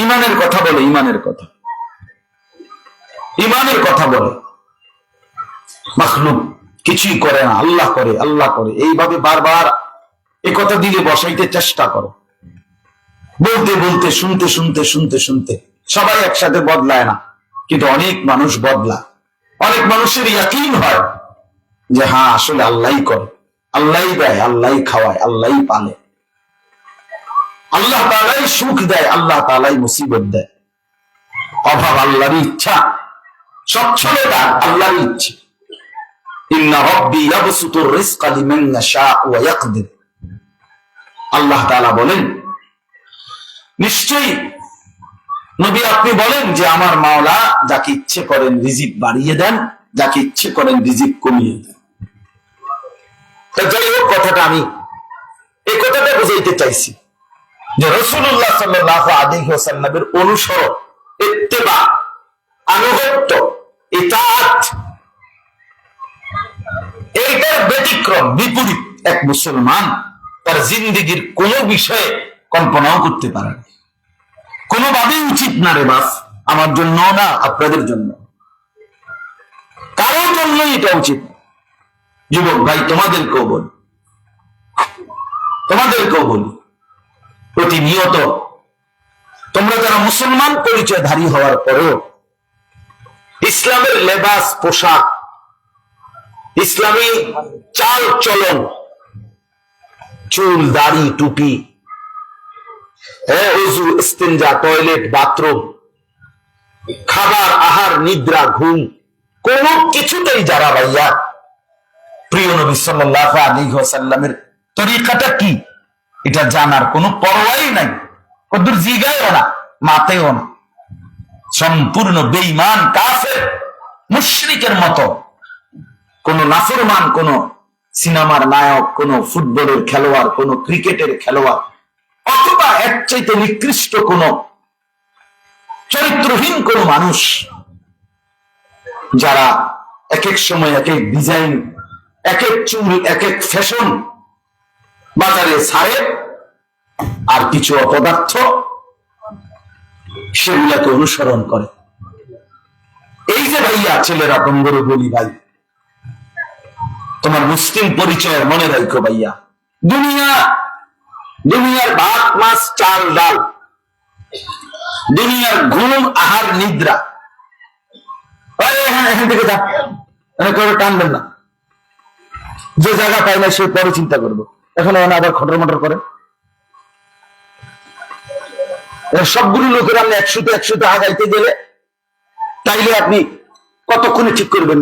ঈমানের কথা বলে, ঈমানের কথা বলে। মাখলুক কিছুই করে না, আল্লাহ করে, আল্লাহ করে, এইভাবে বারবার এ কথা দিলে বসাইতে চেষ্টা করে। বলতে বলতে শুনতে সবাই একসাথে বদলায় না, কিন্তু অনেক মানুষ বদলায়। অনেক মানুষের ইয়াকিন হয় যে হ্যাঁ আসলে আল্লাহই করে, আল্লাহই দেয়, আল্লাহই খাওয়ায়, আল্লাহই পালে, আল্লাহ তাআলাই সুখ দেয়, আল্লাহ তাআলাই মুসিবত দেয়। অভাব আল্লাহরই ইচ্ছা, সচ্ছলতা আল্লাহরই ইচ্ছা। ইন্না রাব্বি ইয়াবসুতুর রিজকা লিমান ইয়াশা ওয়া ইয়াকদির, আল্লাহ তাআলা বলেন, নিশ্চয়ই নবী আপনি বলেন যে আমার মাওলা যাকে ইচ্ছে করেন রিজিক বাড়িয়ে দেন, যাকে ইচ্ছে করেন রিজিক কমিয়ে দেন। যাই হোক, কথাটা আমি এই কথাটা বুঝাইতে চাইছি যে রাসূলুল্লাহ সাল্লাল্লাহু আলাইহি ওয়াসাল্লামের অনুসরণ, ইত্তেবা, আনুগত্য, ইতাআত, এইটার ব্যতিক্রম বিপরীত এক মুসলমান তার জিন্দেগীর কোন বিষয়ে কল্পনাও করতে পারে না। কোনোভাবেই উচিত না রে বাস, আমার জন্য না, আপনাদের জন্য, কারোর জন্যই এটা উচিত। যুবক ভাই, তোমাদেরকেও বলি, প্রতিনিয়ত তোমরা যারা মুসলমান পরিচয়ধারী হওয়ার পরেও ইসলামের লেবাস, পোশাক, ইসলামী চাল চলন, চুল, দাড়ি, টুপি, ওযু, ইস্তেঞ্জা, টয়লেট, বাথরুম, খাবার, আহার, নিদ্রা, ঘুম, কোন কিছুতেই যারা ভাইয়া প্রিয় নবী সাল্লাল্লাহু আলাইহি ওয়াসাল্লামের তরিকাটা কি এটা জানার কোনো পরোয়াই নাই, কদ্দুর জিগায়ও না, মাতেও না। সম্পূর্ণ বেঈমান কাফের মুশরিকের মতো কোন নাফরমান, কোন সিনেমার নায়ক, কোন ফুটবলের খেলোয়াড়, কোন ক্রিকেটের খেলোয়াড়, অথবা এর চাইতে নিকৃষ্ট কোন চরিত্রহীন কোন মানুষ, যারা এক এক সময় এক এক ডিজাইন, এক এক চুল, এক এক ফ্যাশন বাজারে ছাড়ে, আর কিছু অপদার্থ সেগুলাকে অনুসরণ করে। এই যে ভাইয়া ছেলেরা বঙ্গরে বলি, ভাই তোমার মুসলিম পরিচয় মনে রাখো ভাইয়া। দুনিয়ার ভাত মাছ চাল ডাল, দুনিয়ার ঘুম আহার নিদ্রা, এখান থেকে যা, টানবেন না। যে জায়গা পাই না সে পরে চিন্তা করবো, এখন আবার খটর মটর করে। সবগুলো লোকের আপনি একশোতে আগাইতে গেলে তাইলে আপনি কতক্ষণে ঠিক করবেন?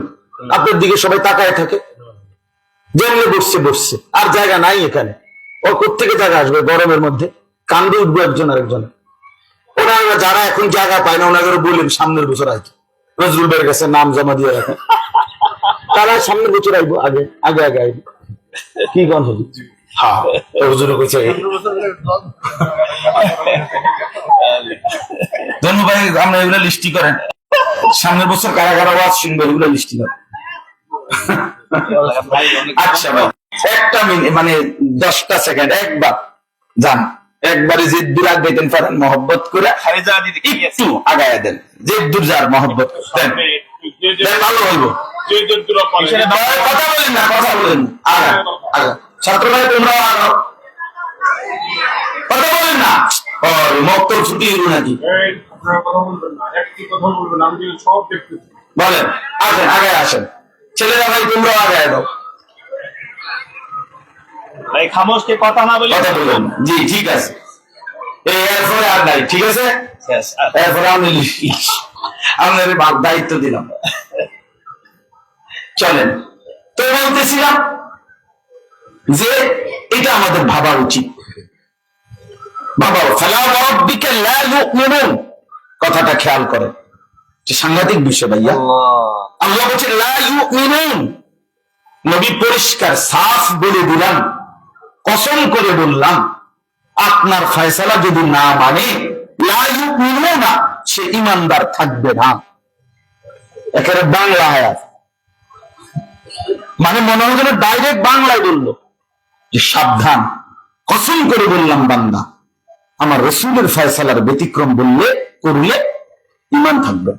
আপনার দিকে সবাই তাকায় থাকে, যেমনি বসছে আর জায়গা নাই এখানে। ও কোত্থেকে জায়গা আসবে গরমের মধ্যে? কান্দে উঠবো একজন আরেকজন। ওনারা যারা এখন জায়গা পায় না, ওনাকে বললেন সামনের বছর আইতে, নজরুল ভাইয়ের কাছে নাম জমা দিয়ে রাখেন, তারা সামনের বছর আইবো, আগে আগে আগে আইবো। কি গন্ধ? হ্যাঁ, ধন্যবাদ। আমরা এগুলো লিস্টি করেন, সামনের বছর কারা কারা ওয়াজ শুনবে এগুলো লিস্টি করেন। আচ্ছা ভাই, একটা মিনিট মানে 10টা সেকেন্ড, একবার যান, একবারে যে দূর আগাইতেন পারেন মহব্বত করে একটু আগায় দেন, যে দূর যার মহব্বত দেন, ভালো হইব। কথা বলেন না, কথা বলেন আগা আগা। ছাত্র ভাই তোমরা কথা বলেন না, মক্তব ছুটি হইল নাকি? বলেন, আসেন আগে আসেন, ছেলেরা ভাই তোমরা আগে দাও ভাই, খামোশকে কথা না বলে কথা বলুন। জি ঠিক আছে, এরপরে আর নাই, ঠিক আছে। এরপরে আমি আপনার দায়িত্ব দিলাম, চলেন। তো বলতেছিলাম যে এটা আমাদের ভাবা উচিত। কথাটা খেয়াল করে, যে সাংঘাতিক বিষয় ভাইয়া। আল্লাহ বলছে লা ইউমিনুন, নবী পরিষ্কার সাফ বলে দিলাম, কসম করে বললাম, আপনার ফয়সালা যদি না মানে লা ইউমিনুনা, সে ইমানদার থাকবে না। একেবারে বাংলা আয়াত, মানে মনে হয় যেন ডাইরেক্ট বাংলায় বললো যে সাবধান, কসম করে বললাম বান্দা, আমার রসুলের ফয়সালার ব্যতিক্রম বললে করলে ঈমান থাকবে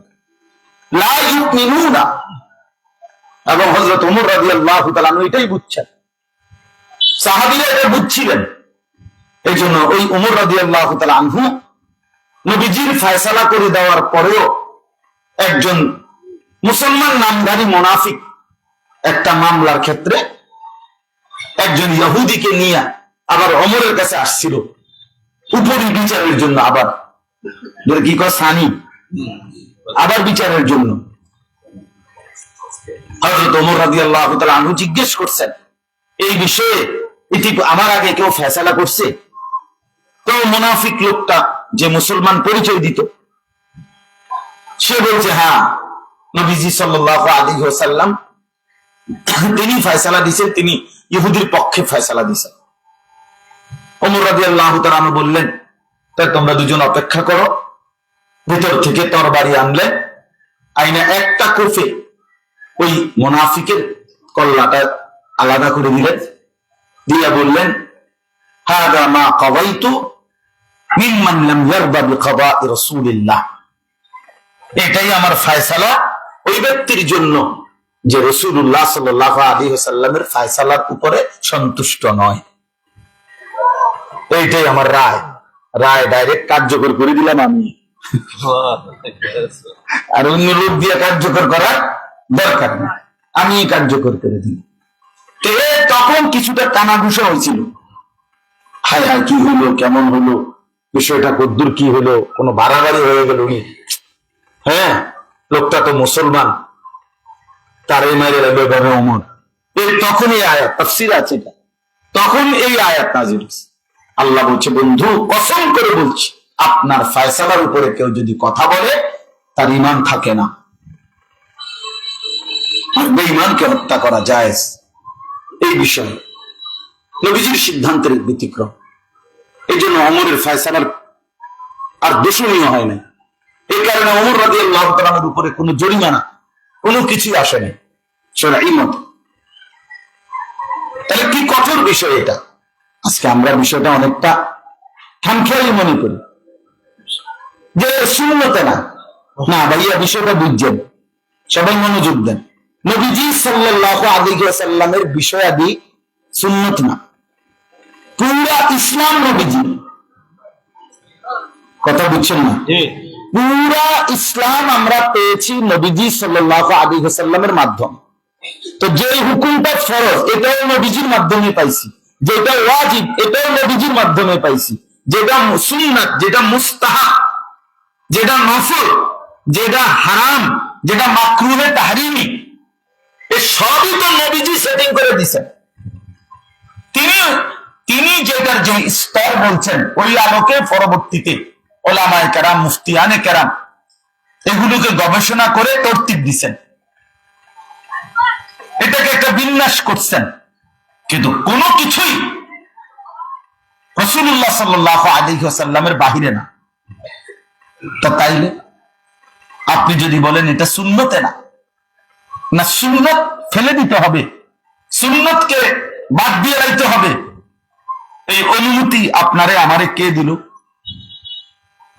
লা ইউমিনুনা। এবং হযরত ওমর রাদিয়াল্লাহু তাআলা এটাই বুঝছেন, সাহাবীরা এটা বুঝছিলেন। এই জন্য ওই ওমর রাদিয়াল্লাহু তাআলা আনহু নবীজির ফয়সালা করে দেওয়ার পরেও একজন মুসলমান নামধারী মুনাফিক একটা মামলার ক্ষেত্রে একজন ইহুদিকে নিয়ে আবার ওমরের কাছে আসছিল উপরি বিচারের জন্য, আবার কি কয় সানি, আবার বিচারের জন্য। হযরত ওমর রাদিয়াল্লাহু তাআলা আনহু জিজ্ঞেস করছেন, এই বিষয়ে এটি আমার আগে কেউ ফয়সালা করছে? তো মুনাফিক লোকটা যে মুসলমান পরিচয় দিত, সে বলছে হ্যাঁ, নবীজি সাল্লাল্লাহু আলাইহি ওয়াসাল্লাম তিনি ফয়সালা দিয়েছেন, তিনি ইহুদির পক্ষে ফয়সালা দিয়েছেন। ওমর রাদিয়াল্লাহু তাআলা আনহু বললেন, তাই তোমরা দুজন অপেক্ষা করো। ভিতর থেকে তরবারি আনলেন, আইনা একটা কোফে ওই মুনাফিকের কল্লাটা আলাদা করে দিলেন, দিয়া বললেন, হাদা মা কাওয়াইতু মিম্মান লাম ইয়ারদা বিকাদা'i রাসূলিল্লাহ, এটাই আমার ফয়সালা ওই ব্যক্তির জন্য যে রাসূলুল্লাহ সাল্লাল্লাহু আলাইহি ওয়াসাল্লামের ফয়সালার উপরে সন্তুষ্ট নয়। এইটাই আমার রায়, রায় ডাইরেক্ট কার্যকর করে দিলাম আমি, আর অন্য লোক দিয়ে কার্যকর করার দরকার নেই, আমি কার্যকর করে দিই। তখন কিছুটা কানাঘুষা হয়েছিল, হায় হায় কি হলো, কেমন হলো, বিষয়টা কদ্দুর কি হলো, কোনো বাড়াবাড়ি হয়ে গেল নি? হ্যাঁ, লোকটা তো মুসলমান, তারে মেরে লাগবে ওমর। তখন এই আয়াত তাফসীর আছে, তখন এই আয়াত নাযিল হয়েছে, আল্লাহ বলছে, বন্ধু কসম করে বলছি, আপনার ফয়সালার উপরে কেউ যদি কথা বলে তার ঈমান থাকে না। আর বেঈমানকে হত্যা করা জায়েজ। এই বিষয়ে নবীজির সিদ্ধান্তের ব্যতিক্রম। এই জন্য ওমরের ফয়সালার আর দোষণীয় হয় না। এই কারণে ওমর রাদিয়াল্লাহু তাআলার উপরে কোনো জরিমানা কোনো কিছুই আসে না শরঈ মতে। তাহলে কি কঠোর বিষয় এটা। আজকে আমরা বিষয়টা অনেকটা খামখেয়ালি মনে করি যে সুন্নতে না। না ভাইয়া, বিষয়টা বুঝছেন, সবাই মনোযোগ দেন। নবীজি সাল্লাল্লাহু আলাইহি ওয়াসাল্লামের বিষয়াদি সুন্নত না, পুরা ইসলাম নবীজি। কথা বুঝছেন না? জি পুরা ইসলাম আমরা পেয়েছি নবীজি সাল্লাল্লাহু আলাইহি ওয়াসাল্লামের মাধ্যমে। তো যে হুকুমটা ফরজ এটাও নবীজির মাধ্যমে পাইছি, যেটা ওয়াজিব এটাও নবীজির মাধ্যমে পাইছি, যেটা সুন্নাত, যেটা মুস্তাহাব, যেটা নফল, যেটা হারাম, যেটা মাকরুহে তাহরিমি, এই সবই তো নবীজি সেটিং করে দিয়েছেন। তিনি যেটার যে স্তর বলছেন ওই আলোকে পরবর্তীতে ওলামায়ে কেরাম, মুফতিয়ানে কেরাম এগুলোকে গবেষণা করে তরতিব দিচ্ছেন, এটাকে একটা বিন্যাস করছেন। কিন্তু কোনো কিছুই রাসূলুল্লাহ সাল্লাল্লাহু আলাইহি ওয়াসাল্লামের বাহিরে না। তো তাইলে আপনি যদি বলেন এটা সুন্নতে না, না সুন্নত ফেলে দিতে হবে, সুন্নতকে বাদ দিয়ে রাখতে হবে, এই অনুমতি আপনারে আমারে কে দিল?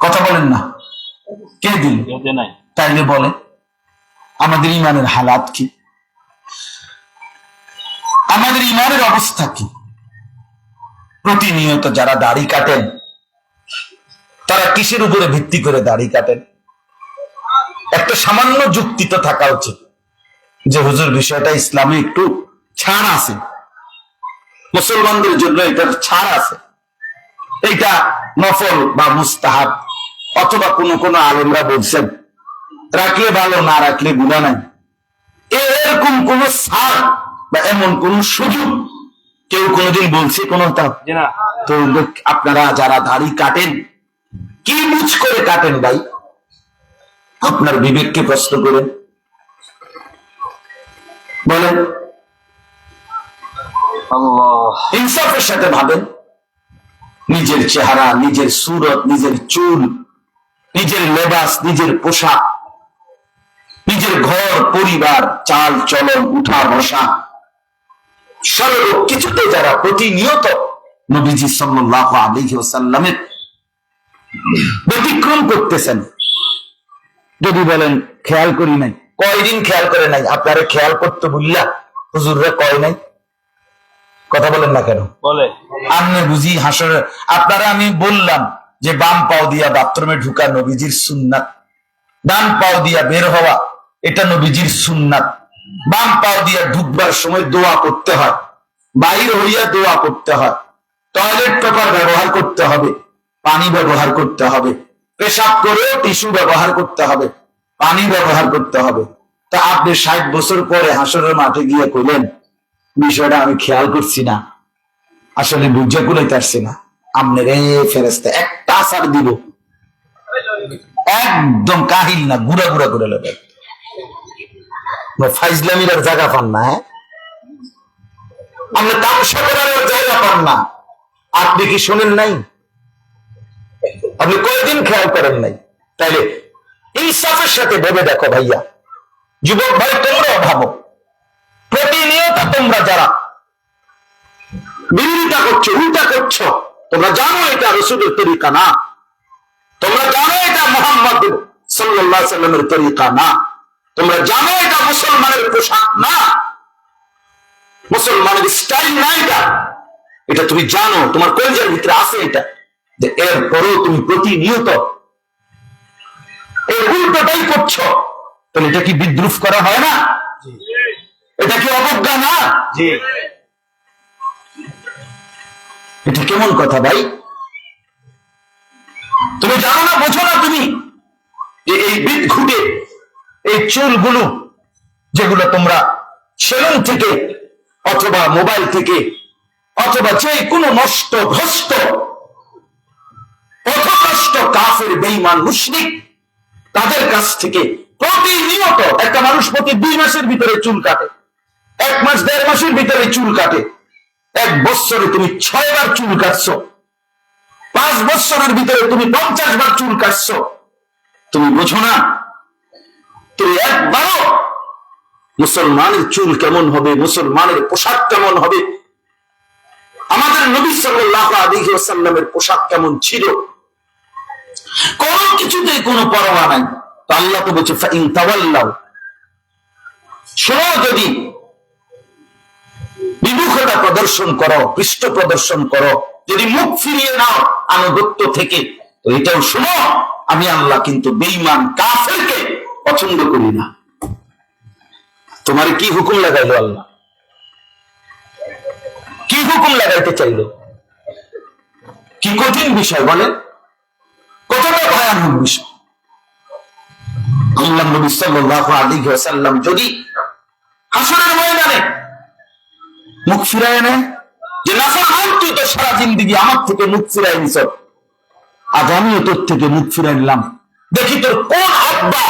কথা বলেন না, কে দিল? এতে নাই। তাইলে বলে আমাদের ইমানের হালাত কি, আমাদের ইমানের অবস্থা কি? প্রতিনিয়ত যারা দাড়ি কাটেন তারা কিসের উপরে ভিত্তি করে দাড়ি কাটেন? একটা সামান্য যুক্তি তো থাকা উচিত যে হুজুর বিষয়টা ইসলামে একটু ছাড় আছে, মুসলমানদের জন্য এটার ছাড় আছে, এইটা নফল বা মুস্তাহাব, অথবা কোন আলেমরা বলছেন রাখলে ভালো, না রাখলে গুনাহ নাই। এরকম কোন ছাড় বা এমন কোন সুযোগ কেউ কোনোদিন বলছে কোনটা? জি না। তো আপনারা যারা দাড়ি কাটেন কি বুঝ করে কাটেন ভাই? আপনার বিবেককে প্রশ্ন করেন, বলেন, আল্লাহ। ইনসাফের সাথে ভাবেন। নিজের চেহারা, নিজের সুরত, নিজের চুল, নিজের লেবাস, নিজের পোশাক, নিজের ঘর পরিবার, চাল চলন, উঠা বসা, সর্ব কিছুতে যারা প্রতিনিয়ত নবীজি সাল্লাল্লাহু আলাইহি ওয়াসাল্লামের ব্যতিক্রম করতেছেন, যদি বলেন খেয়াল করি নাই, কয়দিন খেয়াল করে নাই? আপনারা খেয়াল করতে বললা হুজুররা কয় নাই? কথা বলেন না কেন? বলে আমি বুঝি হাসরে আপনারা, আমি বললাম যে বাম পাও দিয়া বাথরুমে ঢুকা নবীজির সুন্নাত, ডান পাও দিয়া বের হওয়া এটা নবীজির সুন্নাত, বাম পাও দিয়া ঢুকবার সময় দোয়া করতে হয়, বাইর হইয়া দোয়া করতে হয়, টয়লেট পেপার ব্যবহার করতে হবে, পানি ব্যবহার করতে হবে, পেশাব করেও টিস্যু ব্যবহার করতে হবে, পানি ব্যবহার করতে হবে। তা আপনি 60 বছর পরে হাসরের মাঠে গিয়ে কইলেন বিষয়টা আমি খেয়াল করছি না, আসলে বুঝে কুলাইতে পারছি না। আপনি রে ফেরেশতা একটা আসার দিব, একদম কাহিল না, গুড়া গুড়া করে নেবে। ফাইজলামির আর জায়গা পান না, হ্যাঁ আপনি তামসা করার জায়গা পান না। আপনি কি শোনেন নাই? আপনি কয়দিন খেয়াল করেন নাই? তাইলে ইনসাফের সাথে ভেবে দেখো ভাইয়া, যুবক ভাই, তোমরাও ভাবো, প্রতিনিয়ত তোমরা যারা বিরোধিতা করছো, উল্টা করছো, তোমরা জানো এটা রাসূলের তরিকা না, তোমরা জানো এটা মুহাম্মদ সাল্লাল্লাহু আলাইহি ওয়াসাল্লামের তরিকা না, তোমরা জানো এটা মুসলমানের পোশাক না, মুসলমানের স্টাইল না, এটা তুমি জানো, তোমার কলিজার ভিতরে আছে এটা, যে এরপরেও তুমি প্রতিনিয়ত এর উল্টোটাই করছো, তাহলে এটা কি বিদ্রুপ করা হয় না? এটা কি অবজ্ঞা না? জি এটা কেমন কথা ভাই? তুমি জানো না, বোঝো না তুমি যে এই বিদঘুটে এই চুলগুলো যেগুলো তোমরা সেলুন থেকে অথবা মোবাইল থেকে অথবা যে কোনো নষ্ট ভ্রষ্ট পথভ্রষ্ট কাফের বেঈমান মুশরিক তাদের কাছ থেকে প্রতিনিয়ত একটা মানুষ প্রতি 2 মাসের ভিতরে চুল কাটে, 1 মাস 1.5 মাসের ভিতরে চুল কাটে, 1 বছরে তুমি 6 বার চুল কাটছো, 5 বছরের ভিতরে তুমি 50 বার চুল কাটছো। তুমি বোঝো না তুমি একবারও মুসলমানের চুল কেমন হবে, মুসলমানের পোশাক কেমন হবে, আমাদের নবী সাল্লাল্লাহু আলাইহি ওয়াসাল্লামের পোশাক কেমন ছিল, কোন কিছুতে কোনো পরোয়া নাই। তো আল্লাহ তো বলছে ফাইন তাওয়াল্লাউ, শোনো যদি বিমুখতা প্রদর্শন করো, পৃষ্ঠ প্রদর্শন করো, যদি মুখ ফিরিয়ে নাও আনুগত্য থেকে, তো এটাও শোনো আমি আল্লাহ কিন্তু বেঈমান কাফেরকে পছন্দ করি না। তোমার কি হুকুম লাগাইলো আল্লাহ? কি হুকুম লাগাইতে চাইলো? কি কঠিন বিষয় বলেন, কতটা ভয়ানক বিষয়। আল্লাহ নবী সাল্লাল্লাহু আলাইহি ওয়াসাল্লাম যদি হাসরের ময়দানে মুখ ফিরায় নেয় যে নাফরমান তুই তো সারা জিন্দেগি আমার থেকে মুখ ফিরাই নিছ, আজ আমিও তোর থেকে মুখ ফিরাই নিলাম, দেখি তোর কোন আব্বা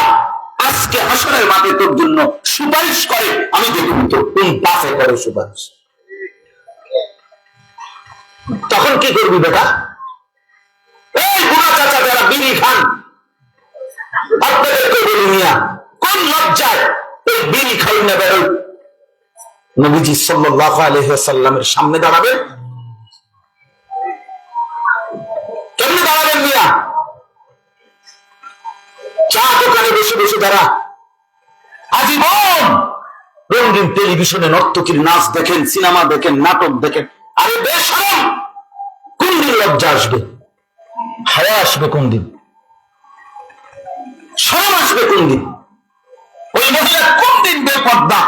আজকে হাসরের মাঠে তোর জন্য সুপারিশ করে, আমি দেখুন তোর কোন বাপে করে সুপারিশ। তখন কি করবি বেটা? এই বুড়া চাচা যারা বিড়ি খান আপনাদেরকে বলি মিয়া, কোন লজ্জায় এই বিড়ি খাই না বেরো নবীজি সাল্লাল্লাহু আলাইহি ওয়াসাল্লামের সামনে দাঁড়াবেন? কেমনে দাঁড়াবেন মিয়া? চা দোকানে বসে বসে যারা আজীবন রঙিন টেলিভিশনে নর্তকীর নাচ দেখেন, সিনেমা দেখেন, নাটক দেখেন, আরে বেশরম, কোন দিন লজ্জা আসবে, হায়া আসবে কোন দিন, শরম আসবে কোন দিন? ওই মহিলা কোন দিন বেপর্দা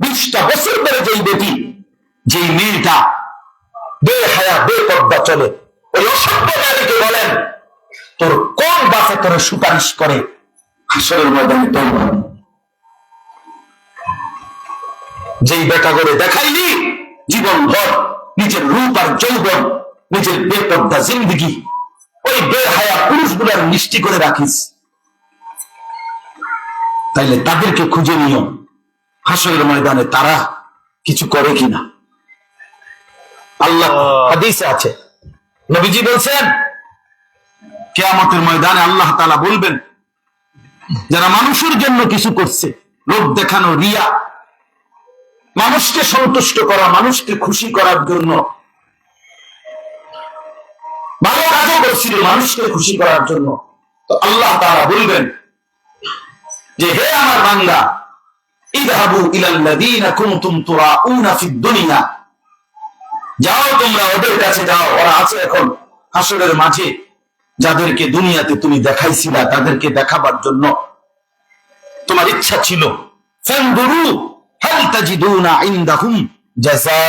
20টা বছর ধরে যেই বেটি, যেই মেয়েটা বেহায়া বেপর্দা চলে, ওই অসভ্য নারীকে বলেন তোর কোন বাসে তোর সুপারিশ করে হাসরের ময়দানে? তোর যেই বেটা করে দেখাইনি জীবন ভর নিজের রূপ আর যৌবন, নিজের বেপর্দা জিন্দগি ওই বেহায়া পুরুষগুলার মিষ্টি করে রাখিস, তাইলে তাদেরকে খুঁজে নিও হাসরের ময়দানে তারা কিছু করে কিনা। আল্লাহ হাদিসে আছে, নবীজি বলছেন কিয়ামতের ময়দানে আল্লাহ তাআলা বলবেন যারা মানুষের জন্য কিছু করছে, লোক দেখানো, রিয়া, মানুষকে সন্তুষ্ট করা, মানুষকে খুশি করার জন্য ভালো কাজও করছিল মানুষকে খুশি করার জন্য, তো আল্লাহ তাআলা বলবেন যে হে আমার বান্দা ইযহাবু ইলাল্লাযীনা কুনতুম তুরাউনা ফিদ দুনিয়া, যাও তোমরা ওদের কাছে যাও, ওরা আছে এখন হাসরের মাঝে, যাদেরকে দুনিয়াতে তুমি দেখাইছিলা তাদেরকে দেখাবার জন্য তোমার ইচ্ছা ছিল। ফানদুরু হাল তাজিদুনা ইনদাহুম জাযা,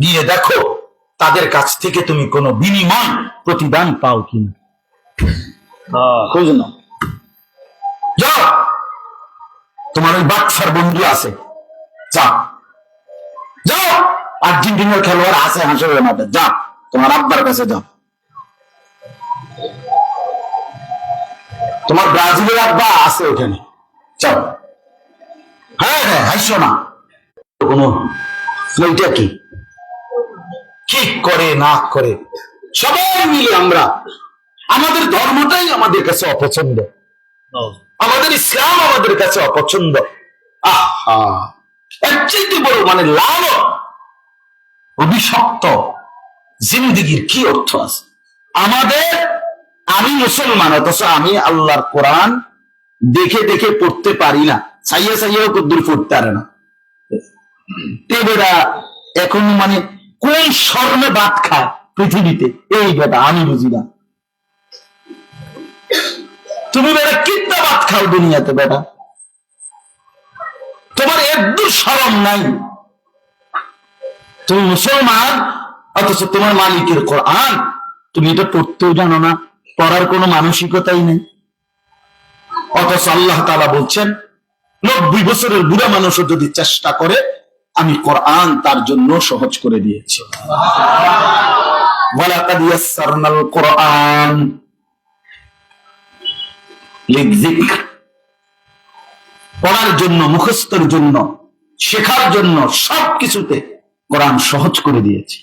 গিয়ে দেখো তাদের কাছ থেকে তুমি কোনো বিনিময় প্রতিদান পাও কিনা, খোঁজ নাও। যাও, তোমার ওই বাচ্চার বন্ধু আছে, যাও যাও, আর্জেন্টিনার খেলোয়াড় আছে হাসরের মাঠে, যাও তোমার আব্বার কাছে যাও, তোমার ব্রাজিলের আব্বা আছে ওখানে, যাও। হ্যাঁ হ্যাঁ, হাসো না, কোনো ওইটা কি কি করে না করে সবাই মিলে আমরা, আমাদের ধর্মটাই আমাদের কাছে অপছন্দ, আমাদের ইসলাম আমাদের কাছে অপছন্দ। আহা, এর চাইতে বড় মানে লাল অভিশপ্ত জিন্দেগির কি অর্থ আছে আমাদের? আমি মুসলমান, অথচ আমি আল্লাহর কোরআন দেখে দেখে পড়তে পারি না, সাইয়া সাইয়াও কদ্দুর পড়তে পারে না। বেটা এখন মানে কোন স্বর্ণে ভাত খায় পৃথিবীতে, এই বেটা আমি বুঝি না। তুমি বেটা কিত্তা ভাত খাও দুনিয়াতে বেটা, তোমার একদম শরম নাই, তুমি মুসলমান অথচ তোমার মালিকের কোরআন তুমি এটা পড়তেও জানো না, পড়ার কোনো মানসিকতাই নেই। অথচ আল্লাহ তাআলা বলছেন 90 বছরের বুড়া মানুষও যদি চেষ্টা করে আমি কোরআন তার জন্য সহজ করে দিয়েছি। ওয়ালাকাদ ইয়াসসারনাল কোরআন লিযিকর, পড়ার জন্য, মুখস্থের জন্য, শেখার জন্য, সবকিছুতে কোরআন সহজ করে দিয়েছি।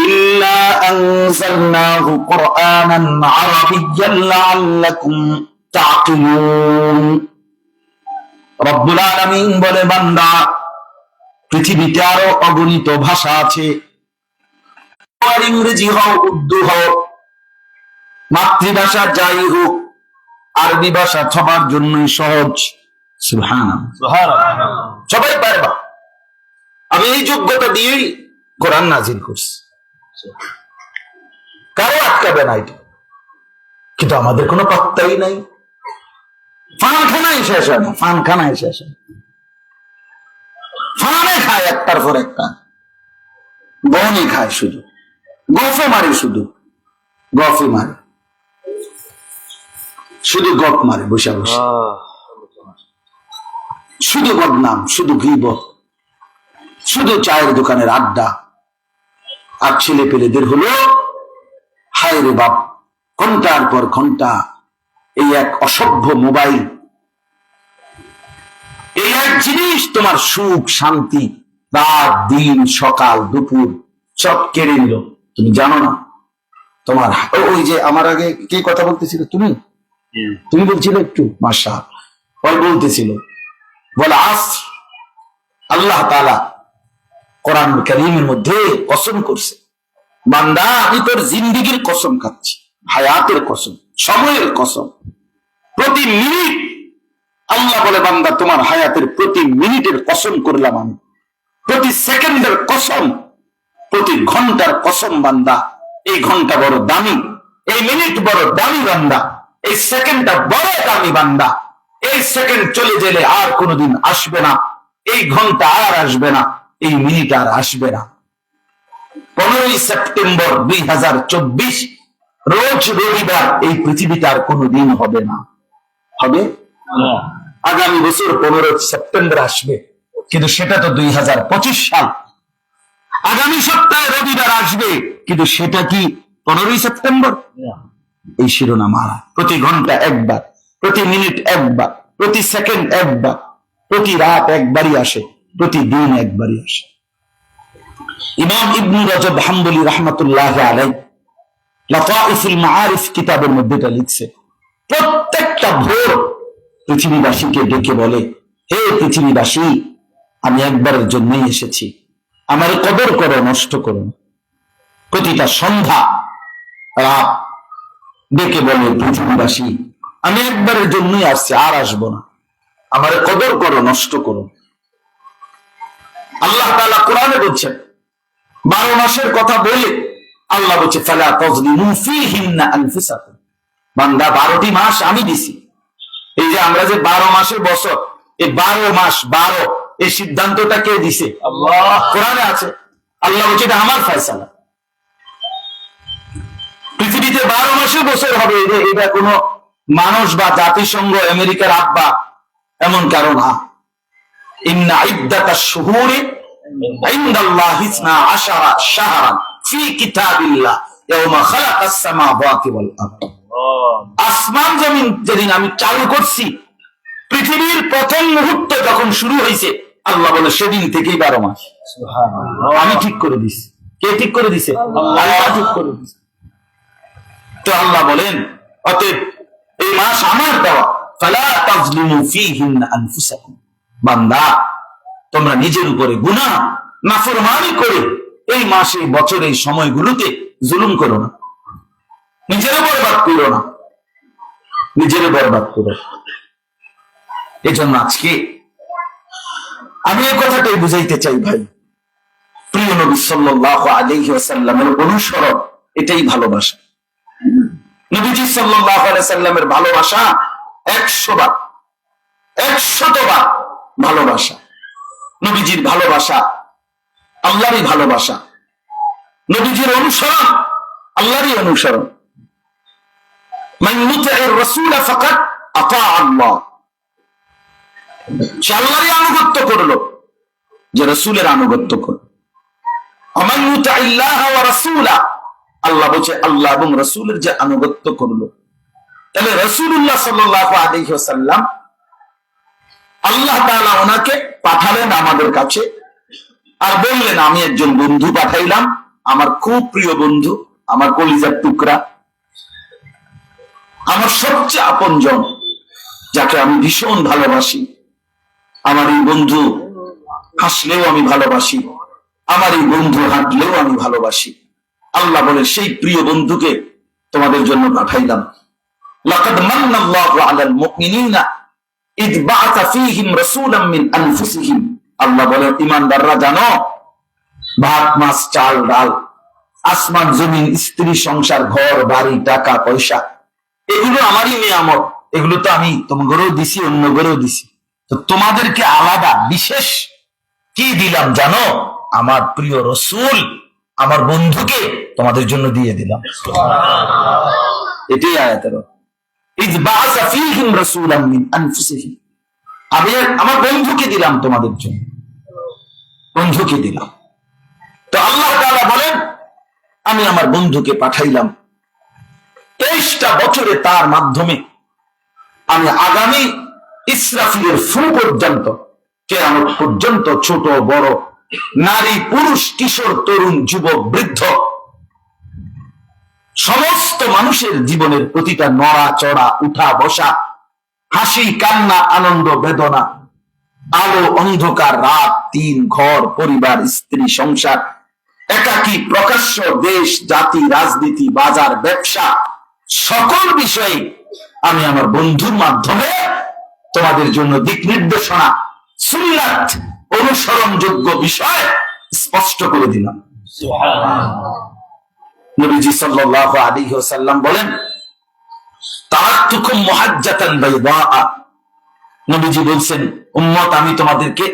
ইল্লা আনজালনাহু কুরআনান আরাবিয়্যান লাআল্লাকুম তা'কিলুন। রব্বুল আলামিন বলে, বান্দা, পৃথিবীতে আরো অগণিত ভাষা আছে, আর ইংরেজি হোক, উর্দু হোক, মাতৃভাষা যাই হোক, আরবি ভাষা সবার জন্যই সহজ। সুবহানাল্লাহ, সবাই পারবা। আমি এই যোগ্যতা দিয়েই কোরআন নাজিল করছি, কারো আটকাবে না এটা। কিন্তু আমাদের কোনো পাত্তাই নাই, ফানখানায় শেষ হয় না, ফানখানায় শেষ হয়, ফানে খায় একটার পর একটা, বনই খায়, শুধু গফে মারে, শুধু গফে মারে, শুধু গপ মারে বসে বসে, শুধু বদনাম, শুধু গীবত, শুধু চায়ের দোকানের আড্ডা। আর ছেলে পেলেদের হলো হায় রে বাপ, ঘন্টার পর ঘন্টা এই এক অসভ্য মোবাইল, এই এক জিনিস তোমার সুখ শান্তি, রাত দিন সকাল দুপুর সব কেড়ে নিল। তুমি জানো না তোমার, ওই যে আমার আগে কে কথা বলতেছিল, তুমি বলছিলে একটু, মাশাআল্লাহ, বলতেছিল, বলে আসর, আল্লাহ তাআলা কোরআন কারীমের মধ্যে কসম করছে, বান্দা আমি তোর জিন্দেগির কসম খাচ্ছি, হায়াতের কসম, সময়ের কসম, প্রতি মিনিট। আল্লাহ বলে, বান্দা তোমার হায়াতের প্রতি মিনিটের কসম করলাম আমি, প্রতি সেকেন্ডের কসম, প্রতি ঘন্টার কসম। বান্দা এই ঘন্টা বড় দামি, এই মিনিট বড় দামি বান্দা, এই সেকেন্ডটা বড় দামি বান্দা। এই সেকেন্ড চলে গেলে আর কোনোদিন আসবে না, এই ঘন্টা আর আসবে না, এই মিনিট আর আসবে না। 15ই সেপ্টেম্বর 2024 রোজ রবিবার এই পৃথিবীতে আর কোনোদিন হবে না, হবে আগামী বছর 15 সেপ্টেম্বর আসবে, কিন্তু সেটা তো 2025 সাল। আগামী সপ্তাহে রবিবার আসবে, কিন্তু সেটা কি 15ই সেপ্টেম্বর? এই শিরোনাম মারা, প্রতি ঘন্টা একবার, প্রতি মিনিট একবার, প্রতি সেকেন্ড একবার, প্রতি রাত একবারই আসে, প্রতিদিন একবারই আসে। ইমাম ইবনে রজব হাম্বলি রাহমাতুল্লাহ আলাইহি লাতাইফুল মাআরিফ কিতাবের মধ্যে এটা লিখছে, প্রত্যেকটা ভোর পৃথিবীবাসীকে ডেকে বলে, হে পৃথিবীবাসী, আমি একবারের জন্যই এসেছি, আমার কদর করো, নষ্ট করো না। প্রতিটা সন্ধ্যা রাত ডেকে বলে, পৃথিবীবাসী, আমি একবারের জন্যই আসছি, আর আসবো না, আমার কদর করো, নষ্ট করো। আল্লাহ তাআলা কোরআনে বলছেন, 12 মাসের কথা বলে আল্লাহ বলছে, ফালা তাযলিমু ফীহিন্না আনফুসাকুম, বান্দা 12টি মাস আমি দিছি। এই যে আমরা যে 12 মাসের বছর, এই 12 মাস 12, এই সিদ্ধান্তটা কে দিছে? আল্লাহ, কোরআনে আছে। আল্লাহ বলছে, এটা আমার ফয়সালা। পৃথিবীতে 12 মাসের বছর হবে, এটা কোনো মানুষ বা জাতিসংঘ, আমেরিকার আব্বা এমন কারো না। ইন্না ইদ্দাতাশ শুহুরি ইনদাল্লাহি 12 শাহরান ফি কিতাবিল্লাহ ইয়াওমা খালাকাস সামাওয়াতি ওয়াল আরদ। আসমান জমিন যেদিন আমি চালু করছি, পৃথিবীর প্রথম মুহূর্ত যখন শুরু হয়েছে, আল্লাহ বলে সেদিন থেকেই 12 মাস। সুবহানাল্লাহ, আমি ঠিক করে দিছি। কে ঠিক করে দিছে? আল্লাহ ঠিক করে দিছে। তো আল্লাহ বলেন, অতএব এই মাস আমার দেওয়া, ফালা তাযলিমু ফীহিন্না আনফুসাকুম, বান্দা তোমরা নিজের উপরে গুনাহ নাফরমানি করে এই মাসে, বছরে, এই সময়গুলোতে জুলুম করো না, নিজের বরবাদ করো না, নিজের বরবাদ করো। এজন্য আজকে আমি এই কথাটাই বুঝাইতে চাই, ভাই, প্রিয় নবী সাল্লাল্লাহু আলাইহি ওয়াসাল্লামের অনুসরণ, এটাই ভালোবাসা। নবীজি সাল্লাল্লাহু আলাইহি ওয়াসাল্লামের ভালোবাসা 100 বার, 100 বার ভালোবাসা। নবীজির ভালোবাসা আল্লাহরই ভালোবাসা, নবীজির অনুসরণ আল্লাহরই অনুসরণ। মান ইউতি'র রাসূল ফাকাদ আতা আল্লাহ, সে আল্লাহরই আনুগত্য করলো, যে রসুলের আনুগত্য করো। আমান ইউতিল্লাহ ওয়া রাসূলা, আল্লাহ বলছে আল্লাহ এবং রসুলের যে আনুগত্য করলো, তাহলে রাসূলুল্লাহ সাল্লাল্লাহু আলাইহি ওয়াসাল্লাম আল্লাহ তাআলা ওনাকে পাঠালেন আমাদের কাছে, আর বললেন আমি একজন বন্ধু পাঠাইলাম, আমার খুব প্রিয় বন্ধু, আমার কলিজার টুকরা, আমার সবচেয়ে আপনজন, যাকে আমি ভীষণ ভালোবাসি। আমার এই বন্ধু হাসলেও আমি ভালোবাসি, আমার এই বন্ধু হাঁটলেও আমি ভালোবাসি। আল্লাহ বলে সেই প্রিয় বন্ধুকে তোমাদের জন্য পাঠাইলাম। লাকাদ মান্নাল্লাহু আলাল মুমিনিনা ইদ বাআসা ফীহিম রাসূলাম মিন আনফুসিহিম। আল্লাহ বলে ঈমানদাররা জানো, ভাত মাছ চাল ডাল, আসমান জমিন, স্ত্রী সংসার, ঘর বাড়ি, টাকা পয়সা, এগুলো আমারই নিয়ামত। এগুলো তো আমি তোমাদেরও দিছি, অন্য ঘরেও দিছি। তো তোমাদেরকে আলাদা বিশেষ কি দিলাম জানো? আমার প্রিয় রসুল, আমার বন্ধুকে তোমাদের জন্য দিয়ে দিলাম। এটাই আয়াতের ইয বাআসা ফীহিম রাসূলাম মিন আনফুসিহিম। আমি আমার বন্ধুকে দিলাম তোমাদের জন্য, বন্ধুকে দিলাম। তো আল্লাহ তাআলা বলেন আমি আমার বন্ধুকে পাঠাইলাম 23টা বছরে, তার মাধ্যমে আমি আগামী ইসরাফিলের ফু পর্যন্ত, কিয়ামত পর্যন্ত, ছোট বড়, নারী পুরুষ, কিশোর তরুণ, যুবক বৃদ্ধ, সমস্ত মানুষের জীবনের প্রতিটা নড়া চড়া, উঠা বসা, হাসি কান্না, আনন্দ বেদনা, আলো অন্ধকার, রাত দিন, ঘর পরিবার, স্ত্রী সংসার, একাকী প্রকাশ্য, দেশ জাতি রাজনীতি বাজার ব্যবসা, সকল বিষয়ে আমি আমার বন্ধুর মাধ্যমে তোমাদের জন্য দিক নির্দেশনা, সুন্নাত, অনুসরণযোগ্য বিষয় স্পষ্ট করে দিলাম। নবীজি সাল্লাল্লাহু আলাইহি ওয়াসাল্লাম বলেন তারাকতুকুম মুহাজ্জাতান বাইদা। নবীজি বলছেন উম্মত, আমি তোমাদেরকে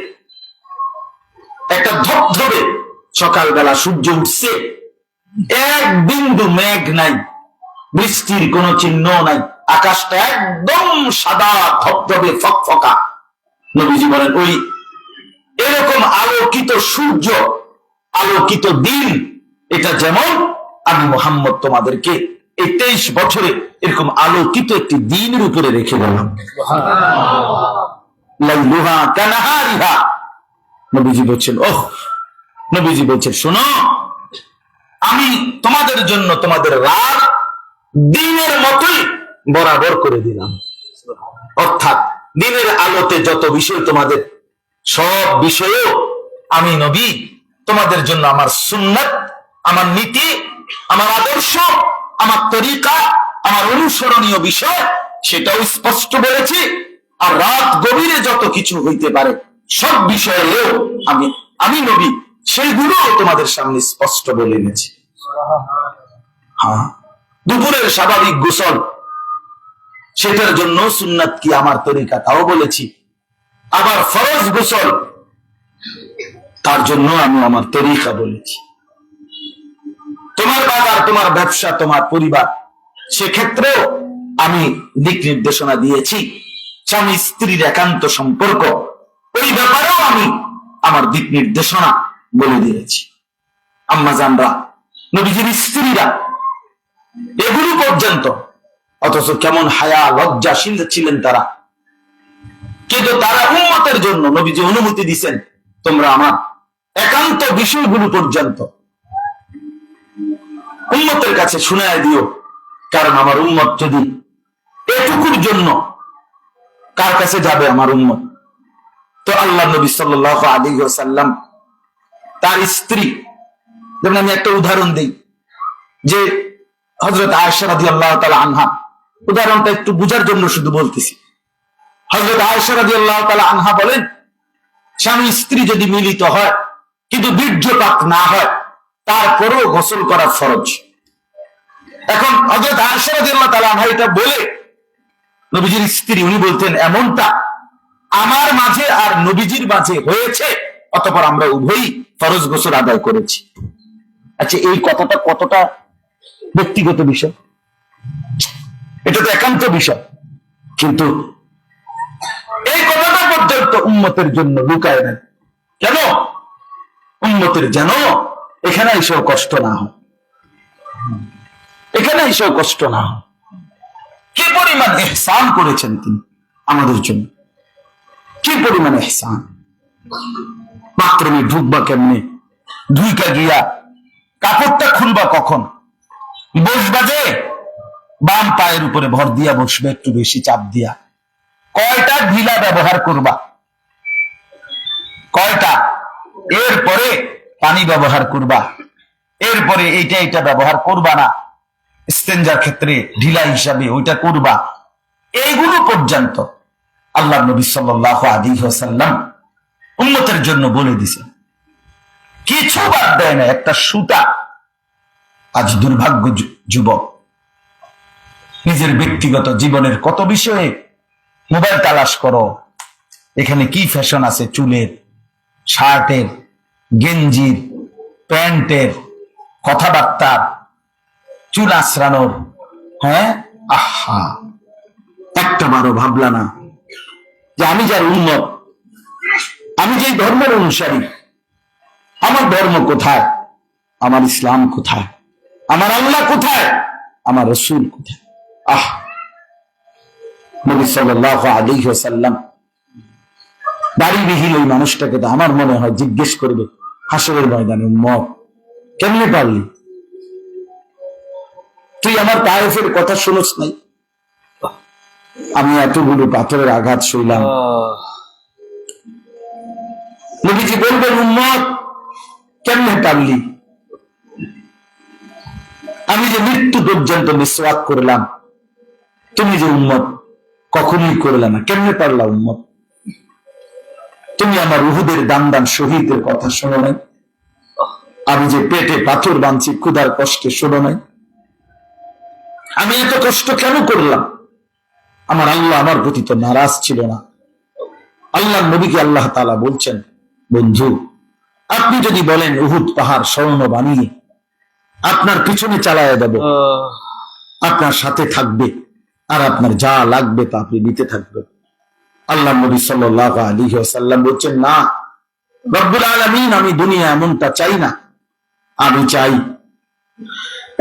একটা ধবধবে, সকালবেলা সূর্য উঠছে, এক বিন্দু মেঘ নাই, বৃষ্টির কোনো চিহ্ন নাই, আকাশটা একদম সাদা ধবধবে ফকফকা। নবীজি বলেন ওই এরকম আলোকিত সূর্য, আলোকিত দিন, এটা যেমন আমি মুহাম্মদ তোমাদেরকে এই 23 বছরে এরকম আলোকিত একটি দিনের উপরে রেখে গেলাম। লাইলুহা কানাহারিহা। নবীজি বলছেন নবীজি বলছেন শোনো, আমি তোমাদের জন্য তোমাদের রাত দিনের মতোই বরাবর করে দিলাম। অর্থাৎ দিনের আলোতে যত বিষয় তোমাদের, সব বিষয়েও আমি নবী তোমাদের জন্য আমার সুন্নাত, আমার নীতি, আমার আদর্শ, আমার তরিকা, আমার অনুসরণীয় বিষয়, সেটাও স্পষ্ট বলেছি। আর রাত গভীরে যত কিছু হইতে পারে সব বিষয়েও আমি নবী সেইগুলো তোমাদের সামনে স্পষ্ট বলে গেছি। হ্যাঁ, দুপুরের স্বাভাবিক গোসল, সেটার জন্য সুন্নাত কি আমার তরিকা তাও বলেছি। আবার ফরজ গোসল, তার জন্য আমি আমার তরিকা বলেছি। তোমার বাজার, তোমার ব্যবসা, তোমার পরিবার, সেক্ষেত্রেও আমি দিক নির্দেশনা দিয়েছি। স্বামী স্ত্রীর একান্ত সম্পর্ক, ওই ব্যাপারেও আমি আমার দিক নির্দেশনা বলে দিয়েছি। আম্মা জানরা, নবীজির স্ত্রীরা, এগুলো পর্যন্ত, অথচ কেমন হায়া লজ্জাশীল ছিলেন তারা, কিন্তু তারা উম্মতের জন্য নবীজি অনুমতি দিয়েছেন তোমরা আমার একান্ত বিষয়গুলো পর্যন্ত উম্মতের কাছে শুনায় দিও। কারণ আমার উম্মত যদি এটুকুর জন্য কার কাছে যাবে আমার উম্মত? তো আল্লাহ নবী সাল্লাল্লাহু আলাইহি ওয়াসাল্লাম তার স্ত্রী, যেমন আমি একটা উদাহরণ দিই, যে হযরত আয়েশা রাদিয়াল্লাহু তাআলা আনহা, উদাহরণটা একটু বুঝার জন্য শুধু বলতেছি। হযরত আয়েশা রাদিয়াল্লাহু তাআলা আনহা বলেন, স্বামী স্ত্রী যদি মিলিত হয় কিন্তু বীর্যপাত না হয়, তারপরেও গোসল করা ফরজ। এখন হযরত আয়েশা রাদিয়াল্লাহু তাআলা আনহা এটা বলে, নবীজির স্ত্রী, উনি বলতেন এমনটা আমার মাঝে আর নবীজির মাঝে হয়েছে, অতঃপর আমরা উভয়ই ফরজ গোসল আদায় করেছি। আচ্ছা, এই কথাটা কতটা ব্যক্তিগত বিষয়, এটা তো একান্ত বিষয়, কিন্তু এই কথাটা পর্যন্ত উম্মতের জন্য লুকায় নেন। কেন? উম্মতের যেন এখানে এসেও কষ্ট না হয়, এখানে এসেও কষ্ট না হয়। কি পরিমাণ ইহসান করেছেন তিনি আমাদের জন্য, কি পরিমাণ ইহসান। বাথরুমে ঢুকবা কেমনে, ধুইকা গিয়া কাপড়টা খুলবা কখন, বসবা যে বাম পায়ের উপরে ভর দিয়া বসবে, একটু বেশি চাপ দিয়া। কয়টা ঢিলা ব্যবহার করবা, কয়টা? এরপরে পানি ব্যবহার করবা, এরপরে এইটা ব্যবহার করবা না, ইস্তেঞ্জার ক্ষেত্রে ঢিলা হিসাবে ওইটা করবা। এইগুলো পর্যন্ত আল্লাহ নবী সাল্লাল্লাহু আলাইহি ওয়াসাল্লাম উম্মতের জন্য বলে দিছেন, কিছু বাদ দেয় না, একটা সুতা। আজ দুর্ভাগ্য যুবক নিজের ব্যক্তিগত জীবনের কত বিষয়ে মোবাইল তালাশ করো, এখানে কি ফ্যাশন আছে, চুলের, শার্টের, গেঞ্জির, প্যান্টের, কথাবার্তার, চুল আশ্রানোর। হ্যাঁ, আহা, একটা বারো ভাবলা না যে আমি যার উন্নত, আমি যে ধর্মের অনুসারী, আমার ধর্ম কোথায়, আমার ইসলাম কোথায়, আমার আল্লাহ কোথায়, আমার রাসূল কোথায়? নবী সাল্লাল্লাহু আলাইহি ওয়াসাল্লাম দাড়িবিহীন ওই মানুষটাকে তো আমার মনে হয় জিজ্ঞেস করবে হাসরের ময়দানে, উম্মত কেমনে পারলি? তুই আমার তায়েফের কথা শুনস নাই? আমি এতগুলো পাথরের আঘাত সইলাম। নবীজি বলবেন, উম্মত কেমনে পারলি? আমি যে মৃত্যু পর্যন্ত মিসওয়াক করলাম, তুমি যে উম্মত কখনোই করলে না, কেমনে পারলা উম্মত? তুমি আমার উহুদের দান শহীদের কথা শোনো নাই? আমি যে পেটে পাথর বাঁধছি ক্ষুধার কষ্টে শোনো নাই? আমি এত কষ্ট কেন করলাম? আমার আল্লাহ আমার প্রতি তো নারাজ ছিল না। আল্লাহ নবীকে আল্লাহ তাআলা বলছেন, বন্ধু আপনি যদি বলেন উহুদ পাহাড় স্বর্ণ বানিয়ে আপনার পিছনে চালায় দেব, আপনার সাথে থাকবে, আর আপনার যা লাগবে তা আপনি নিতে থাকবেন। আল্লাহ নবী সাল্লাল্লাহু আলাইহি ওয়াসাল্লাম বলছেন, না রব্বুল আলামিন, আমি দুনিয়া এমনটা চাই না। আমি চাই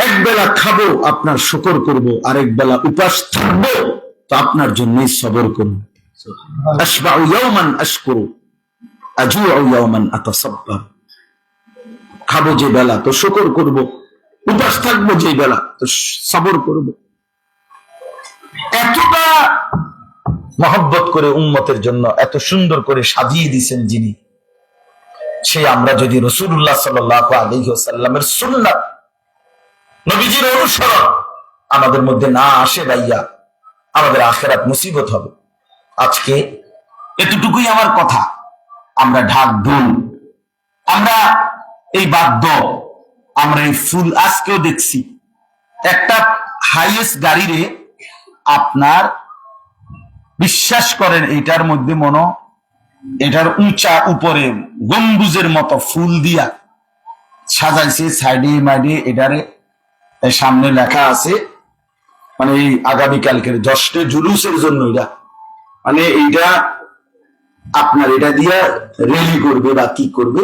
এক বেলা খাবো, আপনার শুকর করব, আরেক বেলা উপাস থাকবো, তো আপনার জন্যই সবর করব। আশবাউ ইয়াওমান আশকুরু, আজুউ ইয়াওমান আতাসাব্বার। খাবো যে বেলা তো শুকর করব, উপাস থাকবো যে বেলা তো সবর করব। এতটা মহব্বত করে উম্মতের জন্য এত সুন্দর করে সাজিয়ে দিয়েছেন যিনি, সে আমরা যদি রাসূলুল্লাহ সাল্লাল্লাহু আলাইহি ওয়াসাল্লামের সুন্নাত, নবীজির অনুসরণ আমাদের মধ্যে না আসে ভাইয়া, আমাদের আখিরাত মুসিবত হবে। আজকে এতটুকুই আমার কথা। আমরা ঢাক ঢোল, আমরা এই বাদ্য, আমরা এই ফুল, আজকেও দেখছি একটা হাইয়েস্ট গাড়িরে আপনার বিশ্বাস করেন এটার মধ্যে এটার উঁচা উপরে গম্বুজের মতো ফুল দিয়া সাজাইছে, সাইডে মাইডে এটারে সামনে লেখা আছে, মানে এই আগামীকালকের জশ্নে জুলুসের জন্য এটা, মানে এইটা আপনার এটা দিয়া রেলি করবে বা কি করবে।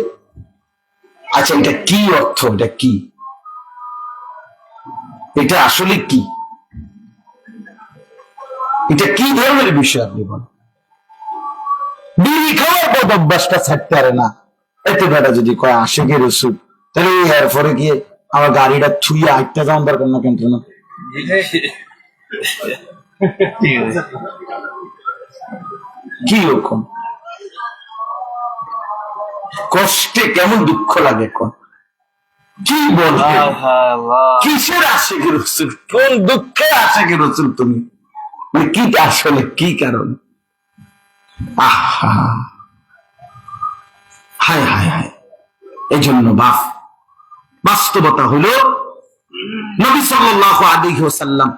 আচ্ছা, এটা কি অর্থ, এটা কি, এটা আসলে কি, এটা কি ধরনের বিষয় আপনি বলেন? বিড়ি খাওয়ার পদ অভ্যাসটা ছাড়তে পারে না, এতে বেটা যদি কয় আশিকে রসুল, তাহলে এরপরে গিয়ে আমার গাড়িটা ছুঁয়ে আটটা যাওয়ার দরকার না কেন? কি রকম কষ্টে কেমন দুঃখ লাগে, কোন কি বলবে, কিসের আশিকে রসুল, কোন দুঃখে আশিকে রসুল তুমি, মানে কি আসলে কি কারণ? আহা, হায় হায় হায়। এই জন্য বাস্তবতা হলো নবী সাল্লাল্লাহু আলাইহি ওয়াসাল্লাম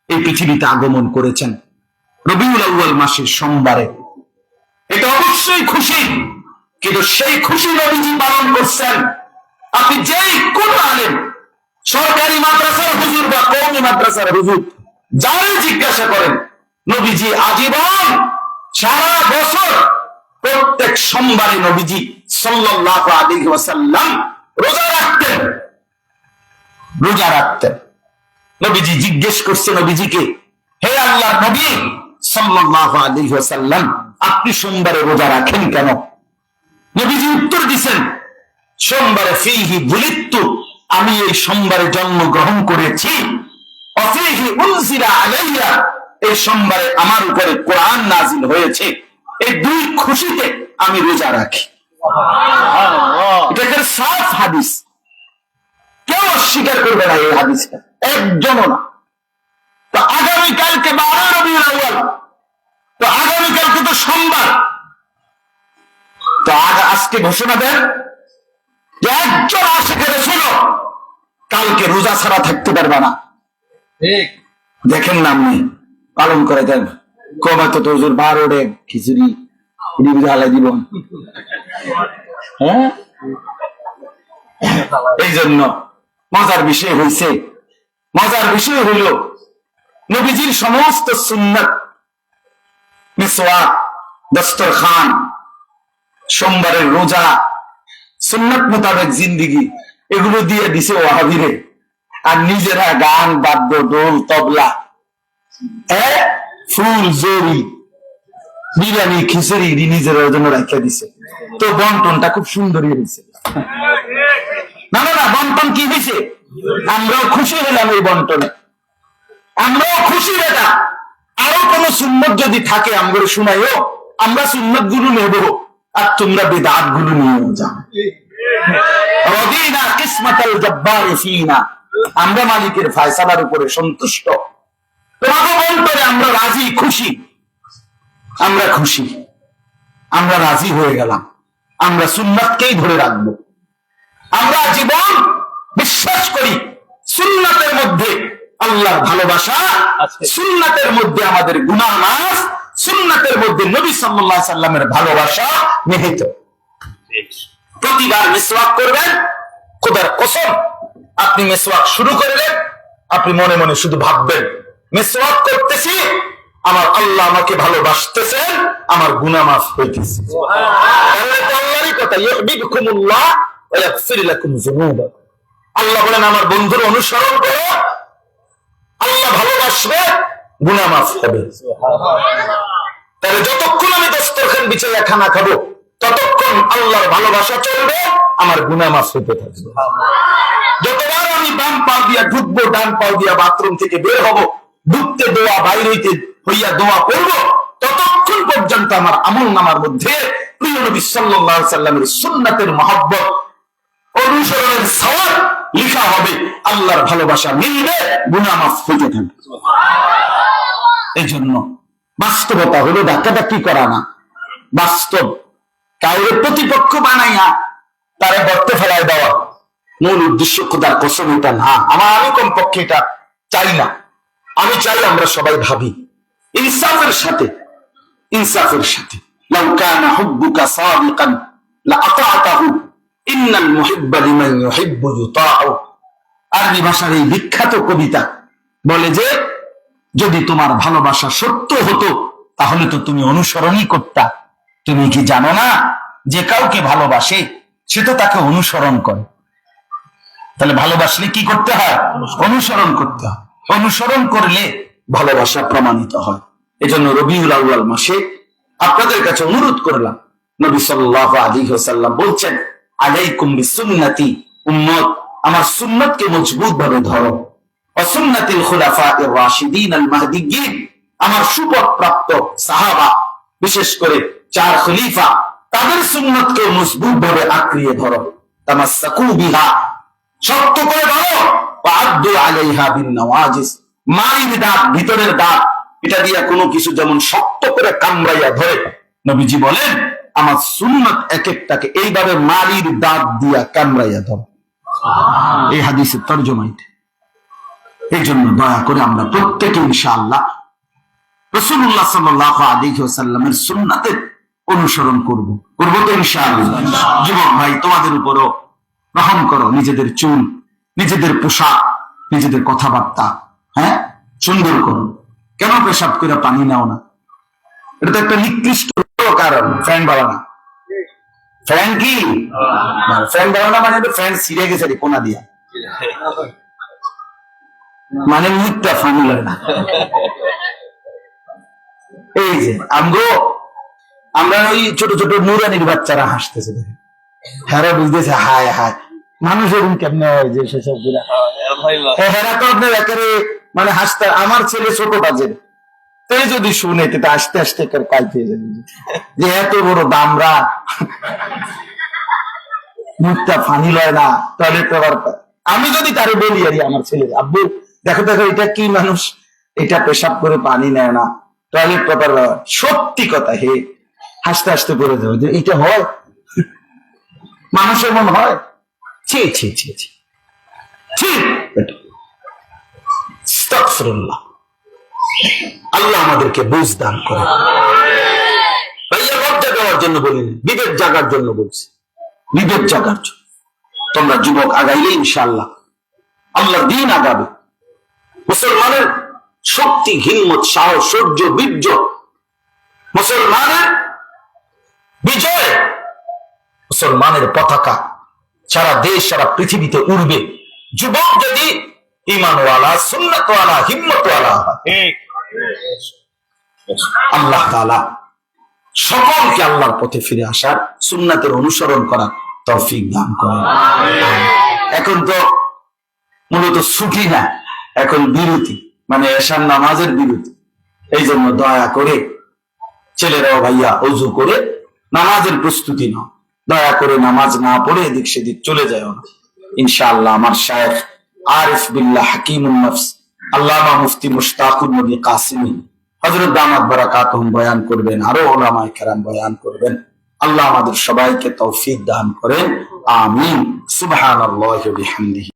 এই পৃথিবীতে আগমন করেছেন রবিউল আউয়াল মাসের সোমবারে। এটা অবশ্যই খুশি, কিন্তু সেই খুশি নবীজি পালন করছেন। আপনি যেই কোন আলেম, সরকারি মাদ্রাসার হুজুর বা কওমি মাদ্রাসার হুজুর, যারাই জিজ্ঞাসা করেন, নবীজি আজীবন সারা বছর প্রত্যেক সোমবারে নবীজি সাল্লাল্লাহু আলাইহি ওয়াসাল্লাম রোজা রাখতেন। রোজা রাখতেন। নবীজি জিজ্ঞেস করছে নবীজিকে, হে আল্লাহর নবী সাল্লাল্লাহু আলাইহি ওয়াসাল্লাম, আপনি সোমবারে রোজা রাখেন কেন? নবীজি উত্তর দিয়েছেন, সোমবারে ফীহি বুলিত্তু, আমি এই সোমবারে জন্মগ্রহণ করেছি, অফীহি উনজিলা আলাইয়া, এই সোমবারে আমার উপরে কোরআন নাজিল হয়েছে, এই দুই খুশিতে আমি রোজা রাখি। এটা একটা সাফ হাদিস, কেউ অস্বীকার করবে না এই হাদিসটা, একজনও না। তো আগামীকালকে 12 রবিউল আউয়াল, তো আগামীকালকে তো সোমবার, তো আজকে ঘোষণা দেন যে একজন আশিকে রাসূল কালকে রোজা ছাড়া থাকতে পারবে না। দেখেন না আপনি পালন করে দেন, কবে তো তোর 12 ডে খিচুড়ি হালাই দিব। হ্যাঁ, এই জন্য মজার বিষয় হইছে, মজার বিষয় হইল নবীজির সমস্ত সুন্নাত, মিসওয়াক, দস্তরখান, সোমবারের রোজা, সুন্নাত মোতাবেক জিন্দিগি, এগুলো দিয়ে দিছে ওয়াহাবিরে। আর নিজেরা গান, বাদ্য, ঢোল, তবলা, ফুল, জরি, বিরিয়ানি, খিচুড়ি নিজের জন্য রাখিয়া দিছে। তো বন্টনটা খুব সুন্দরই হয়েছে। না না না, বন্টন কি হয়েছে? আমরাও খুশি হলাম এই বন্টনে, আমরাও খুশি। বেটা আরো কোন সুন্নত যদি থাকে আমগুলো শুনাইও, আমরা সুন্নত গুলো নেব, আর তোমরা বিদআত গুলো নিয়ে যাও। রাদিনা কিসমাতাল জব্বারি ফিনা, আমরা মালিকের ফয়সালার উপরে সন্তুষ্ট। তোমাকে বন্টনে আমরা রাজি, খুশি, আমরা খুশি, আমরা রাজি হয়ে গেলাম। আমরা সুন্নাতকেই ধরে রাখবো। আমরা জীবন বিশ্বাস করি সুন্নাতের মধ্যে আল্লাহর ভালোবাসা, সুন্নাতের মধ্যে আমাদের গুনাহ মাফ, সুন্নাতের মধ্যে নবী সাল্লাল্লাহু আলাইহি সাল্লামের ভালোবাসা নিহিত। প্রতিবার মিসওয়াক করবেন, খোদার কসম আপনি মিসওয়াক শুরু করলেন, আপনি মনে মনে শুধু ভাববেন, মিসওয়াক করতেছি, আমার আল্লাহ আমাকে ভালোবাসতেছেন, আমার গুনাহ মাফ হইতেছে। আল্লাহরই কথা, ইউহিব্বুকুমুল্লাহ ওয়া ইয়াগফির লাকুম যুনুবাকুম। আল্লাহ বলেন আমার বন্ধুর অনুসরণ করো, আল্লাহ ভালোবাসবে, গুনাহ মাফ হবে। তাহলে যতক্ষণ আমি দস্তরখান বিছাইয়া খানা খাবো, ততক্ষণ আল্লাহর ভালোবাসা চলবে, আমার গুনাহ মাফ হতে থাকবে। যতবার আমি বাম পা দিয়া ঢুকবো, ডান পা দিয়া বাথরুম থেকে বের হব, ঢুকতে দোয়া, বাইর হইতে হইয়া দোয়া করব, ততক্ষণ পর্যন্ত আমার আমল নামার মধ্যে প্রিয় নবী সাল্লাল্লাহু আলাইহি সাল্লামের সুন্নাতের মহব্বত, অনুসরণের সওয়াব লেখা হবে, আল্লাহর ভালোবাসা মিলবে, গুনাহ মাফ হতে থাকবে। এই জন্য বাস্তবতা হলো ডাকাডাকি করা না, বাস্তব কাউরে প্রতিপক্ষ বানাইয়া তারে গর্তে ফেলায় দেওয়া মূল উদ্দেশ্য খোদার কসম এটা না। আমি কমপক্ষে এটা চাই না। আমি চাই আমরা সবাই ভাবি ইনসাফের সাথে, ইনসাফের সাথে। লাউ কানা হুব্বুকা সাদিকান লাআতা'তাহু ইন্নাল মুহিব্বা লিমান ইউহিব্বু ইউতা'উ। আরবি ভাষার এই বিখ্যাত কবিতা বলে যে, যদি তোমার ভালোবাসা সত্য হতো তাহলে তো তুমি অনুসরণই করতা। তুমি কি জানো না যে কাউকে ভালোবাসে সে তো তাকে অনুসরণ করে। তাহলে ভালোবাসলে কি করতে হয়? অনুসরণ করতে হয়। অনুসরণ করলে ভালোবাসা প্রমাণিত হয়। এজন্য রবিউল আউয়াল মাসে আপনাদের কাছে অনুরোধ করলাম, নবী সাল্লাল্লাহু আলাইহি ওয়াসাল্লাম বলছেন, আলাইকুম বিসুন্নতি, উম্মত আমার সুন্নতকে মজবুত ভাবে ধরো, ওয়া সুন্নাতিল খুলাফায়ে রাশিদিন আল মাহদিয়্যিন, আমার সুপথ প্রাপ্ত সাহাবা, বিশেষ করে 4 খলিফা, তাদের সুন্নতকে মজবুত ভাবে আঁকড়িয়ে ধরো। তামাসসাকু বিহা, শক্ত করে ধরো, ওয়া'আদ্দু আলাইহা বিন নওয়াজিস, মারির দাঁত, ভিতরের দাঁত, এটা দিয়া কোনো কিছু যেমন শক্ত করে কামড়াইয়া ধরে, নবীজি বলেন আমার সুন্নাত এক একটাকে এইভাবে মারির দাঁত দিয়া কামড়াইয়া ধরো। এই হাদিসের তরজমা এটা। এই জন্য দয়া করে আমরা প্রত্যেকে ইনশাআল্লাহ রাসূলুল্লাহ সাল্লাল্লাহু আলাইহি ওয়াসাল্লামের সুন্নাতের অনুসরণ করব তো ইনশাআল্লাহ। যুবক ভাই, তোমাদের উপরও রহম করো, নিজেদের চুল, নিজেদের পোশাক, নিজেদের কথাবার্তা সুন্দর করো। কেন পেশাব করে পানি নাও না? এটা তো একটা নিকৃষ্ট কারণ। ফ্যান বাড়ানো, ফ্যান কি ফ্যান দেওয়া না, মানে ফ্যান ছিঁড়ে গেছে রে কোনা দিয়া, মানে মুখটা ফানি লাগে না। এই যে আমরা ওই ছোট ছোট নুরানির বাচ্চারা হাসতেছে দেখে, হেরা বুঝতেছে হায় হায় মানুষ এরকম কেমনে হয় যে সেসব গুলা। হেরা তো আপনার একেবারে মানে হাসতে, আমার ছেলে ছোট বাজে তাই যদি শুনে তো আস্তে আস্তে কাল পেয়ে যাবে যে এত বড় দামরা মুখটা ফানি লয় না, টয়লেট ব্যবহার করে। আমি যদি তারে বলি আরে আমার ছেলে আব্বু দেখো দেখো এটা কি মানুষ, এটা পেশাব করে পানি নেয় না, টয়লেট পেপার ব্যবহার, সত্যি কথা হে হাসতে হাসতে করে দেবো যে এটা হয় মানুষের মন হয়। ছি ছি ছি ছি ছি, আস্তাগফিরুল্লাহ। আল্লাহ আমাদেরকে বুঝ দান করে। ভাইয়া লজ্জা দেওয়ার জন্য বলিনি, বিবেক জাগার জন্য বলছি, বিবেক জাগার জন্য। তোমরা যুবক আগাইলে ইনশাআল্লাহ আল্লাহ দিন আগাবে। মুসলমানের শক্তি, হিম্মত, সাহস, শৌর্য, বীর্য, মুসলমানের বিজয়, মুসলমানের পতাকা সারা দেশ সারা পৃথিবীতে উড়বে যুবক যদি ঈমানওয়ালা, সুন্নাতওয়ালা, হিম্মতওয়ালা হয়। আল্লাহ তাআলা সকলকে আল্লাহর পথে ফিরে আসার, সুন্নাতের অনুসরণ করার তৌফিক দান করেন। এখন তো মূলত ছুটি না, এখন বিরতি, মানে এশার নামাজের বিরতি। এই জন্য দয়া করে ছেলেরাও ভাইয়া ওযু করে নামাজের প্রস্তুতি নাও, দয়া করে নামাজ না পড়ে এদিক সেদিক চলে যায় না। ইনশাআল্লাহ আমার শায়েখ আরিফ বিল্লাহ হাকিমুন নফস আল্লামা মুফতি মুশতাকুর নবী কাসিমি হযরত দামাত বারাকাতুহুম বয়ান করবেন, আরো উলামায়ে কেরাম বয়ান করবেন। আল্লাহ আমাদের সবাইকে তৌফিক দান করেন, আমিন। সুবহানাল্লাহি ওয়া বিহামদিহি।